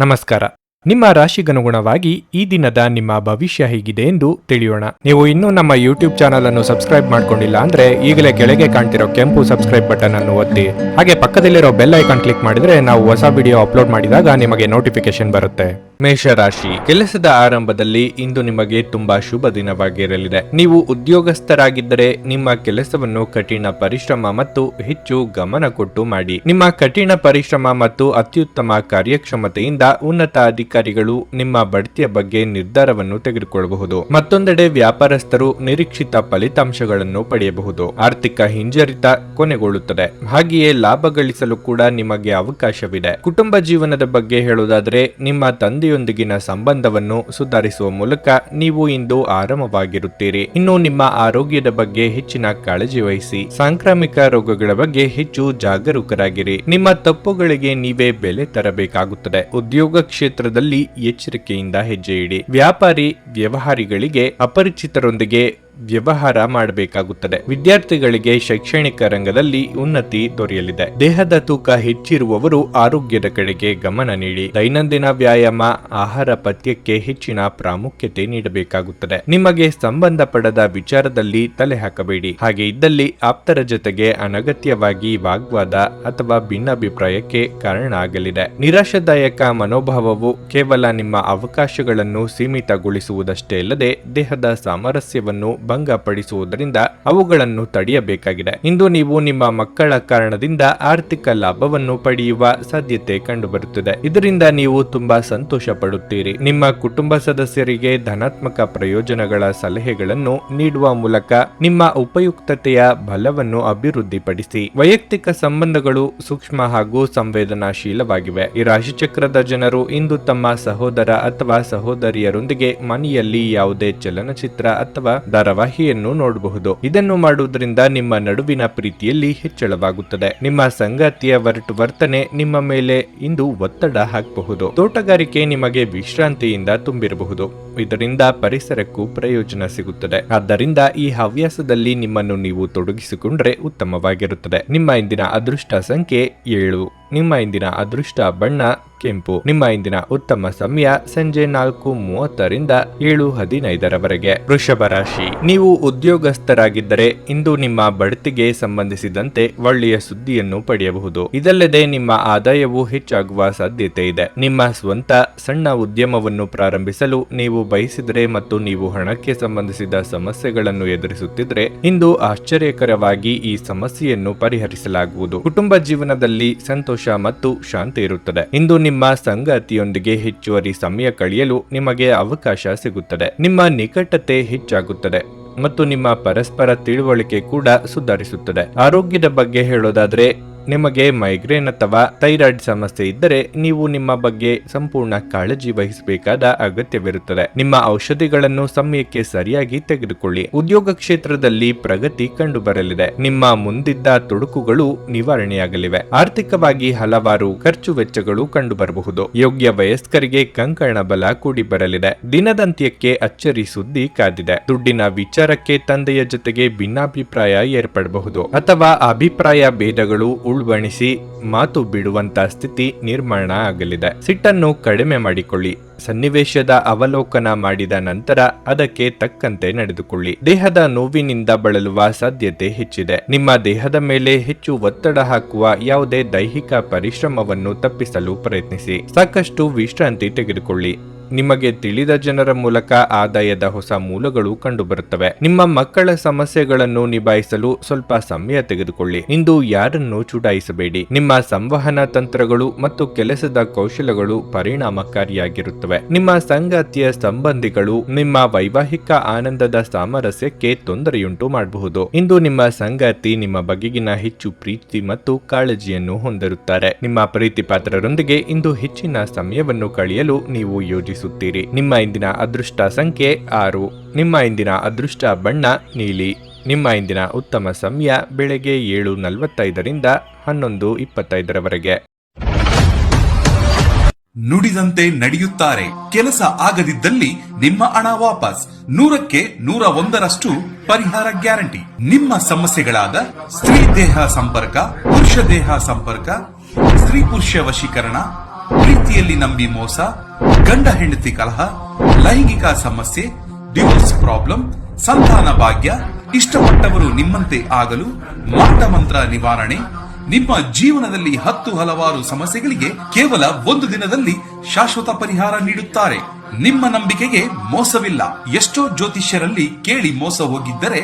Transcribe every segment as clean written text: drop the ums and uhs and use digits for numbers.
ನಮಸ್ಕಾರ. ನಿಮ್ಮ ರಾಶಿಗನುಗುಣವಾಗಿ ಈ ದಿನದ ನಿಮ್ಮ ಭವಿಷ್ಯ ಹೇಗಿದೆ ಎಂದು ತಿಳಿಯೋಣ. ನೀವು ಇನ್ನೂ ನಮ್ಮ ಯೂಟ್ಯೂಬ್ ಚಾನಲ್ ಅನ್ನು ಸಬ್ಸ್ಕ್ರೈಬ್ ಮಾಡ್ಕೊಂಡಿಲ್ಲ ಅಂದ್ರೆ ಈಗಲೇ ಕೆಳಗೆ ಕಾಣ್ತಿರೋ ಕೆಂಪು ಸಬ್ಸ್ಕ್ರೈಬ್ ಬಟನ್ ಅನ್ನು ಒತ್ತಿ, ಹಾಗೆ ಪಕ್ಕದಲ್ಲಿರೋ ಬೆಲ್ ಐಕಾನ್ ಕ್ಲಿಕ್ ಮಾಡಿದ್ರೆ ನಾವು ಹೊಸ ವಿಡಿಯೋ ಅಪ್ಲೋಡ್ ಮಾಡಿದಾಗ ನಿಮಗೆ ನೋಟಿಫಿಕೇಶನ್ ಬರುತ್ತೆ. ಮೇಷರಾಶಿ, ಕೆಲಸದ ಆರಂಭದಲ್ಲಿ ಇಂದು ನಿಮಗೆ ತುಂಬಾ ಶುಭ ದಿನವಾಗಿರಲಿದೆ. ನೀವು ಉದ್ಯೋಗಸ್ಥರಾಗಿದ್ದರೆ ನಿಮ್ಮ ಕೆಲಸವನ್ನು ಕಠಿಣ ಪರಿಶ್ರಮ ಮತ್ತು ಹೆಚ್ಚು ಗಮನ ಕೊಟ್ಟು ಮಾಡಿ. ನಿಮ್ಮ ಕಠಿಣ ಪರಿಶ್ರಮ ಮತ್ತು ಅತ್ಯುತ್ತಮ ಕಾರ್ಯಕ್ಷಮತೆಯಿಂದ ಉನ್ನತ ಅಧಿಕಾರಿಗಳು ನಿಮ್ಮ ಬಡ್ತಿಯ ಬಗ್ಗೆ ನಿರ್ಧಾರವನ್ನು ತೆಗೆದುಕೊಳ್ಳಬಹುದು. ಮತ್ತೊಂದೆಡೆ ವ್ಯಾಪಾರಸ್ಥರು ನಿರೀಕ್ಷಿತ ಫಲಿತಾಂಶಗಳನ್ನು ಪಡೆಯಬಹುದು. ಆರ್ಥಿಕ ಹಿಂಜರಿತ ಕೊನೆಗೊಳ್ಳುತ್ತದೆ. ಹಾಗೆಯೇ ಲಾಭ ಗಳಿಸಲು ಕೂಡ ನಿಮಗೆ ಅವಕಾಶವಿದೆ. ಕುಟುಂಬ ಜೀವನದ ಬಗ್ಗೆ ಹೇಳುವುದಾದರೆ, ನಿಮ್ಮ ತಂದೆಯೊಂದಿಗಿನ ಸಂಬಂಧವನ್ನು ಸುಧಾರಿಸುವ ಮೂಲಕ ನೀವು ಇಂದು ಆರಾಮವಾಗಿರುತ್ತೀರಿ. ಇನ್ನು ನಿಮ್ಮ ಆರೋಗ್ಯದ ಬಗ್ಗೆ ಹೆಚ್ಚಿನ ಕಾಳಜಿ ವಹಿಸಿ. ಸಾಂಕ್ರಾಮಿಕ ರೋಗಗಳ ಬಗ್ಗೆ ಹೆಚ್ಚು ಜಾಗರೂಕರಾಗಿರಿ. ನಿಮ್ಮ ತಪ್ಪುಗಳಿಗೆ ನೀವೇ ಬೆಲೆ ತರಬೇಕಾಗುತ್ತದೆ. ಉದ್ಯೋಗ ಕ್ಷೇತ್ರದಲ್ಲಿ ಎಚ್ಚರಿಕೆಯಿಂದ ಹೆಜ್ಜೆ ಇಡಿ. ವ್ಯಾಪಾರಿ ವ್ಯವಹಾರಿಗಳಿಗೆ ಅಪರಿಚಿತರೊಂದಿಗೆ ವ್ಯವಹಾರ ಮಾಡಬೇಕಾಗುತ್ತದೆ. ವಿದ್ಯಾರ್ಥಿಗಳಿಗೆ ಶೈಕ್ಷಣಿಕ ರಂಗದಲ್ಲಿ ಉನ್ನತಿ ದೊರೆಯಲಿದೆ. ದೇಹದ ತೂಕ ಹೆಚ್ಚಿರುವವರು ಆರೋಗ್ಯದ ಕಡೆಗೆ ಗಮನ ನೀಡಿ. ದೈನಂದಿನ ವ್ಯಾಯಾಮ, ಆಹಾರ ಪಥ್ಯಕ್ಕೆ ಹೆಚ್ಚಿನ ಪ್ರಾಮುಖ್ಯತೆ ನೀಡಬೇಕಾಗುತ್ತದೆ. ನಿಮಗೆ ಸಂಬಂಧಪಡದ ವಿಚಾರದಲ್ಲಿ ತಲೆ ಹಾಕಬೇಡಿ. ಹಾಗೆ ಇದ್ದಲ್ಲಿ ಆಪ್ತರ ಜೊತೆಗೆ ಅನಗತ್ಯವಾಗಿ ವಾಗ್ವಾದ ಅಥವಾ ಭಿನ್ನಾಭಿಪ್ರಾಯಕ್ಕೆ ಕಾರಣ ಆಗಲಿದೆ. ನಿರಾಶಾದಾಯಕ ಮನೋಭಾವವು ಕೇವಲ ನಿಮ್ಮ ಅವಕಾಶಗಳನ್ನು ಸೀಮಿತಗೊಳಿಸುವುದಷ್ಟೇ ಅಲ್ಲದೆ ದೇಹದ ಸಾಮರಸ್ಯವನ್ನು ಭಂಗಪಡಿಸುವುದರಿಂದ ಅವುಗಳನ್ನು ತಡೆಯಬೇಕಾಗಿದೆ. ಇಂದು ನೀವು ನಿಮ್ಮ ಮಕ್ಕಳ ಕಾರಣದಿಂದ ಆರ್ಥಿಕ ಲಾಭವನ್ನು ಪಡೆಯುವ ಸಾಧ್ಯತೆ ಕಂಡುಬರುತ್ತದೆ. ಇದರಿಂದ ನೀವು ತುಂಬಾ ಸಂತೋಷ ಪಡುತ್ತೀರಿ. ನಿಮ್ಮ ಕುಟುಂಬ ಸದಸ್ಯರಿಗೆ ಧನಾತ್ಮಕ ಪ್ರಯೋಜನಗಳ ಸಲಹೆಗಳನ್ನು ನೀಡುವ ಮೂಲಕ ನಿಮ್ಮ ಉಪಯುಕ್ತತೆಯ ಬಲವನ್ನು ಅಭಿವೃದ್ಧಿಪಡಿಸಿ. ವೈಯಕ್ತಿಕ ಸಂಬಂಧಗಳು ಸೂಕ್ಷ್ಮ ಹಾಗೂ ಸಂವೇದನಾಶೀಲವಾಗಿವೆ. ಈ ರಾಶಿಚಕ್ರದ ಜನರು ಇಂದು ತಮ್ಮ ಸಹೋದರ ಅಥವಾ ಸಹೋದರಿಯರೊಂದಿಗೆ ಮನೆಯಲ್ಲಿ ಯಾವುದೇ ಚಲನಚಿತ್ರ ಅಥವಾ ಧಾರಾವಾಹಿಯನ್ನು ನೋಡಬಹುದು. ಇದನ್ನು ಮಾಡುವುದರಿಂದ ನಿಮ್ಮ ನಡುವಿನ ಪ್ರೀತಿಯಲ್ಲಿ ಹೆಚ್ಚಳವಾಗುತ್ತದೆ. ನಿಮ್ಮ ಸಂಗಾತಿಯ ವರ್ತನೆ ನಿಮ್ಮ ಮೇಲೆ ಇಂದು ಒತ್ತಡ ಹಾಕಬಹುದು. ತೋಟಗಾರಿಕೆ ನಿಮಗೆ ವಿಶ್ರಾಂತಿಯಿಂದ ತುಂಬಿರಬಹುದು. ಇದರಿಂದ ಪರಿಸರಕ್ಕೂ ಪ್ರಯೋಜನ ಸಿಗುತ್ತದೆ. ಆದ್ದರಿಂದ ಈ ಹವ್ಯಾಸದಲ್ಲಿ ನಿಮ್ಮನ್ನು ನೀವು ತೊಡಗಿಸಿಕೊಂಡ್ರೆ ಉತ್ತಮವಾಗಿರುತ್ತದೆ. ನಿಮ್ಮ ಇಂದಿನ ಅದೃಷ್ಟ ಸಂಖ್ಯೆ 7. ನಿಮ್ಮ ಇಂದಿನ ಅದೃಷ್ಟ ಬಣ್ಣ ಕೆಂಪು. ನಿಮ್ಮ ಇಂದಿನ ಉತ್ತಮ ಸಮಯ ಸಂಜೆ 4:30ರಿಂದ 7:15ರವರೆಗೆ. ವೃಷಭ ರಾಶಿ, ನೀವು ಉದ್ಯೋಗಸ್ಥರಾಗಿದ್ದರೆ ಇಂದು ನಿಮ್ಮ ಬಡ್ತಿಗೆ ಸಂಬಂಧಿಸಿದಂತೆ ಒಳ್ಳೆಯ ಸುದ್ದಿಯನ್ನು ಪಡೆಯಬಹುದು. ಇದಲ್ಲದೆ ನಿಮ್ಮ ಆದಾಯವು ಹೆಚ್ಚಾಗುವ ಸಾಧ್ಯತೆ ಇದೆ. ನಿಮ್ಮ ಸ್ವಂತ ಸಣ್ಣ ಉದ್ಯಮವನ್ನು ಪ್ರಾರಂಭಿಸಲು ನೀವು ಬಯಸಿದರೆ ಮತ್ತು ನೀವು ಹಣಕ್ಕೆ ಸಂಬಂಧಿಸಿದ ಸಮಸ್ಯೆಗಳನ್ನು ಎದುರಿಸುತ್ತಿದ್ರೆ ಇಂದು ಆಶ್ಚರ್ಯಕರವಾಗಿ ಈ ಸಮಸ್ಯೆಯನ್ನು ಪರಿಹರಿಸಲಾಗುವುದು. ಕುಟುಂಬ ಜೀವನದಲ್ಲಿ ಸಂತೋಷ ಮತ್ತು ಶಾಂತಿ ಇರುತ್ತದೆ. ಇಂದು ನಿಮ್ಮ ಸಂಗಾತಿಯೊಂದಿಗೆ ಹೆಚ್ಚುವರಿ ಸಮಯ ಕಳೆಯಲು ನಿಮಗೆ ಅವಕಾಶ ಸಿಗುತ್ತದೆ. ನಿಮ್ಮ ನಿಕಟತೆ ಹೆಚ್ಚಾಗುತ್ತದೆ ಮತ್ತು ನಿಮ್ಮ ಪರಸ್ಪರ ತಿಳುವಳಿಕೆ ಕೂಡ ಸುಧಾರಿಸುತ್ತದೆ. ಆರೋಗ್ಯದ ಬಗ್ಗೆ ಹೇಳೋದಾದ್ರೆ, ನಿಮಗೆ ಮೈಗ್ರೇನ್ ಅಥವಾ ಥೈರಾಯ್ಡ್ ಸಮಸ್ಯೆ ಇದ್ದರೆ ನೀವು ನಿಮ್ಮ ಬಗ್ಗೆ ಸಂಪೂರ್ಣ ಕಾಳಜಿ ವಹಿಸಬೇಕಾದ ಅಗತ್ಯವಿರುತ್ತದೆ. ನಿಮ್ಮ ಔಷಧಿಗಳನ್ನು ಸಮಯಕ್ಕೆ ಸರಿಯಾಗಿ ತೆಗೆದುಕೊಳ್ಳಿ. ಉದ್ಯೋಗ ಕ್ಷೇತ್ರದಲ್ಲಿ ಪ್ರಗತಿ ಕಂಡುಬರಲಿದೆ. ನಿಮ್ಮ ಮುಂದಿದ್ದ ತೊಡಕುಗಳು ನಿವಾರಣೆಯಾಗಲಿವೆ. ಆರ್ಥಿಕವಾಗಿ ಹಲವಾರು ಖರ್ಚು ವೆಚ್ಚಗಳು ಕಂಡುಬರಬಹುದು. ಯೋಗ್ಯ ವಯಸ್ಕರಿಗೆ ಕಂಕಣ ಬಲ ಕೂಡಿ ಬರಲಿದೆ. ದಿನದಂತ್ಯಕ್ಕೆ ಅಚ್ಚರಿ ಸುದ್ದಿ ಕಾದಿದೆ. ದುಡ್ಡಿನ ವಿಚಾರಕ್ಕೆ ತಂದೆಯ ಜೊತೆಗೆ ಭಿನ್ನಾಭಿಪ್ರಾಯ ಏರ್ಪಡಬಹುದು ಅಥವಾ ಅಭಿಪ್ರಾಯ ಭೇದಗಳು ಉಳ್ಬಣಿಸಿ ಮಾತು ಬಿಡುವಂತ ಸ್ಥಿತಿ ನಿರ್ಮಾಣ ಆಗಲಿದೆ. ಸಿಟ್ಟನ್ನು ಕಡಿಮೆ ಮಾಡಿಕೊಳ್ಳಿ. ಸನ್ನಿವೇಶದ ಅವಲೋಕನ ಮಾಡಿದ ನಂತರ ಅದಕ್ಕೆ ತಕ್ಕಂತೆ ನಡೆದುಕೊಳ್ಳಿ. ದೇಹದ ನೋವಿನಿಂದ ಬಳಲುವ ಸಾಧ್ಯತೆ ಹೆಚ್ಚಿದೆ. ನಿಮ್ಮ ದೇಹದ ಮೇಲೆ ಹೆಚ್ಚು ಒತ್ತಡ ಹಾಕುವ ಯಾವುದೇ ದೈಹಿಕ ಪರಿಶ್ರಮವನ್ನು ತಪ್ಪಿಸಲು ಪ್ರಯತ್ನಿಸಿ. ಸಾಕಷ್ಟು ವಿಶ್ರಾಂತಿ ತೆಗೆದುಕೊಳ್ಳಿ. ನಿಮಗೆ ತಿಳಿದ ಜನರ ಮೂಲಕ ಆದಾಯದ ಹೊಸ ಮೂಲಗಳು ಕಂಡುಬರುತ್ತವೆ. ನಿಮ್ಮ ಮಕ್ಕಳ ಸಮಸ್ಯೆಗಳನ್ನು ನಿಭಾಯಿಸಲು ಸ್ವಲ್ಪ ಸಮಯ ತೆಗೆದುಕೊಳ್ಳಿ. ಇಂದು ಯಾರನ್ನು ಚುಡಾಯಿಸಬೇಡಿ. ನಿಮ್ಮ ಸಂವಹನ ತಂತ್ರಗಳು ಮತ್ತು ಕೆಲಸದ ಕೌಶಲಗಳು ಪರಿಣಾಮಕಾರಿಯಾಗಿರುತ್ತವೆ. ನಿಮ್ಮ ಸಂಗಾತಿಯ ಸಂಬಂಧಿಗಳು ನಿಮ್ಮ ವೈವಾಹಿಕ ಆನಂದದ ಸಾಮರಸ್ಯಕ್ಕೆ ತೊಂದರೆಯುಂಟು ಮಾಡಬಹುದು. ಇಂದು ನಿಮ್ಮ ಸಂಗಾತಿ ನಿಮ್ಮ ಬಗೆಗಿನ ಹೆಚ್ಚು ಪ್ರೀತಿ ಮತ್ತು ಕಾಳಜಿಯನ್ನು ಹೊಂದಿರುತ್ತಾರೆ. ನಿಮ್ಮ ಪ್ರೀತಿ ಪಾತ್ರರೊಂದಿಗೆ ಇಂದು ಹೆಚ್ಚಿನ ಸಮಯವನ್ನು ಕಳೆಯಲು ನೀವು ಯೋಜಿಸುತ್ತೀರಿ. ನಿಮ್ಮ ಇಂದಿನ ಅದೃಷ್ಟ ಸಂಖ್ಯೆ 6. ನಿಮ್ಮ ಇಂದಿನ ಅದೃಷ್ಟ ಬಣ್ಣ ನೀಲಿ. ನಿಮ್ಮ ಇಂದಿನ ಉತ್ತಮ ಸಮಯ ಬೆಳಗ್ಗೆ 7:45ರಿಂದ 11:25ರವರೆಗೆ. ನುಡಿದಂತೆ ನಡೆಯುತ್ತಾರೆ. ಕೆಲಸ ಆಗದಿದ್ದಲ್ಲಿ ನಿಮ್ಮ ಹಣ ವಾಪಸ್. 100ಕ್ಕೆ 101ರಷ್ಟು ಪರಿಹಾರ ಗ್ಯಾರಂಟಿ. ನಿಮ್ಮ ಸಮಸ್ಯೆಗಳಾದ ಸ್ತ್ರೀ ದೇಹ ಸಂಪರ್ಕ, ಪುರುಷ ದೇಹ ಸಂಪರ್ಕ, ಸ್ತ್ರೀ ಪುರುಷ ವಶೀಕರಣ, ಪ್ರೀತಿಯಲ್ಲಿ ನಂಬಿ ಮೋಸ, ಗಂಡ ಹೆಂಡತಿ ಕಲಹ, ಲೈಂಗಿಕ ಸಮಸ್ಯೆ, ಡಿವೋರ್ಸ್ ಪ್ರಾಬ್ಲಮ್, ಸಂತಾನ ಭಾಗ್ಯ, ಇಷ್ಟಪಟ್ಟವರು ನಿಮ್ಮಂತೆ ಆಗಲು ಮಾಟ ಮಂತ್ರ ನಿವಾರಣೆ. ನಿಮ್ಮ ಜೀವನದಲ್ಲಿ 10 ಹಲವಾರು ಸಮಸ್ಯೆಗಳಿಗೆ ಕೇವಲ 1 ದಿನದಲ್ಲಿ ಶಾಶ್ವತ ಪರಿಹಾರ ನೀಡುತ್ತಾರೆ. ನಿಮ್ಮ ನಂಬಿಕೆಗೆ ಮೋಸವಿಲ್ಲ. ಎಷ್ಟೋ ಜ್ಯೋತಿಷ್ಯರಲ್ಲಿ ಕೇಳಿ ಮೋಸ ಹೋಗಿದ್ದರೆ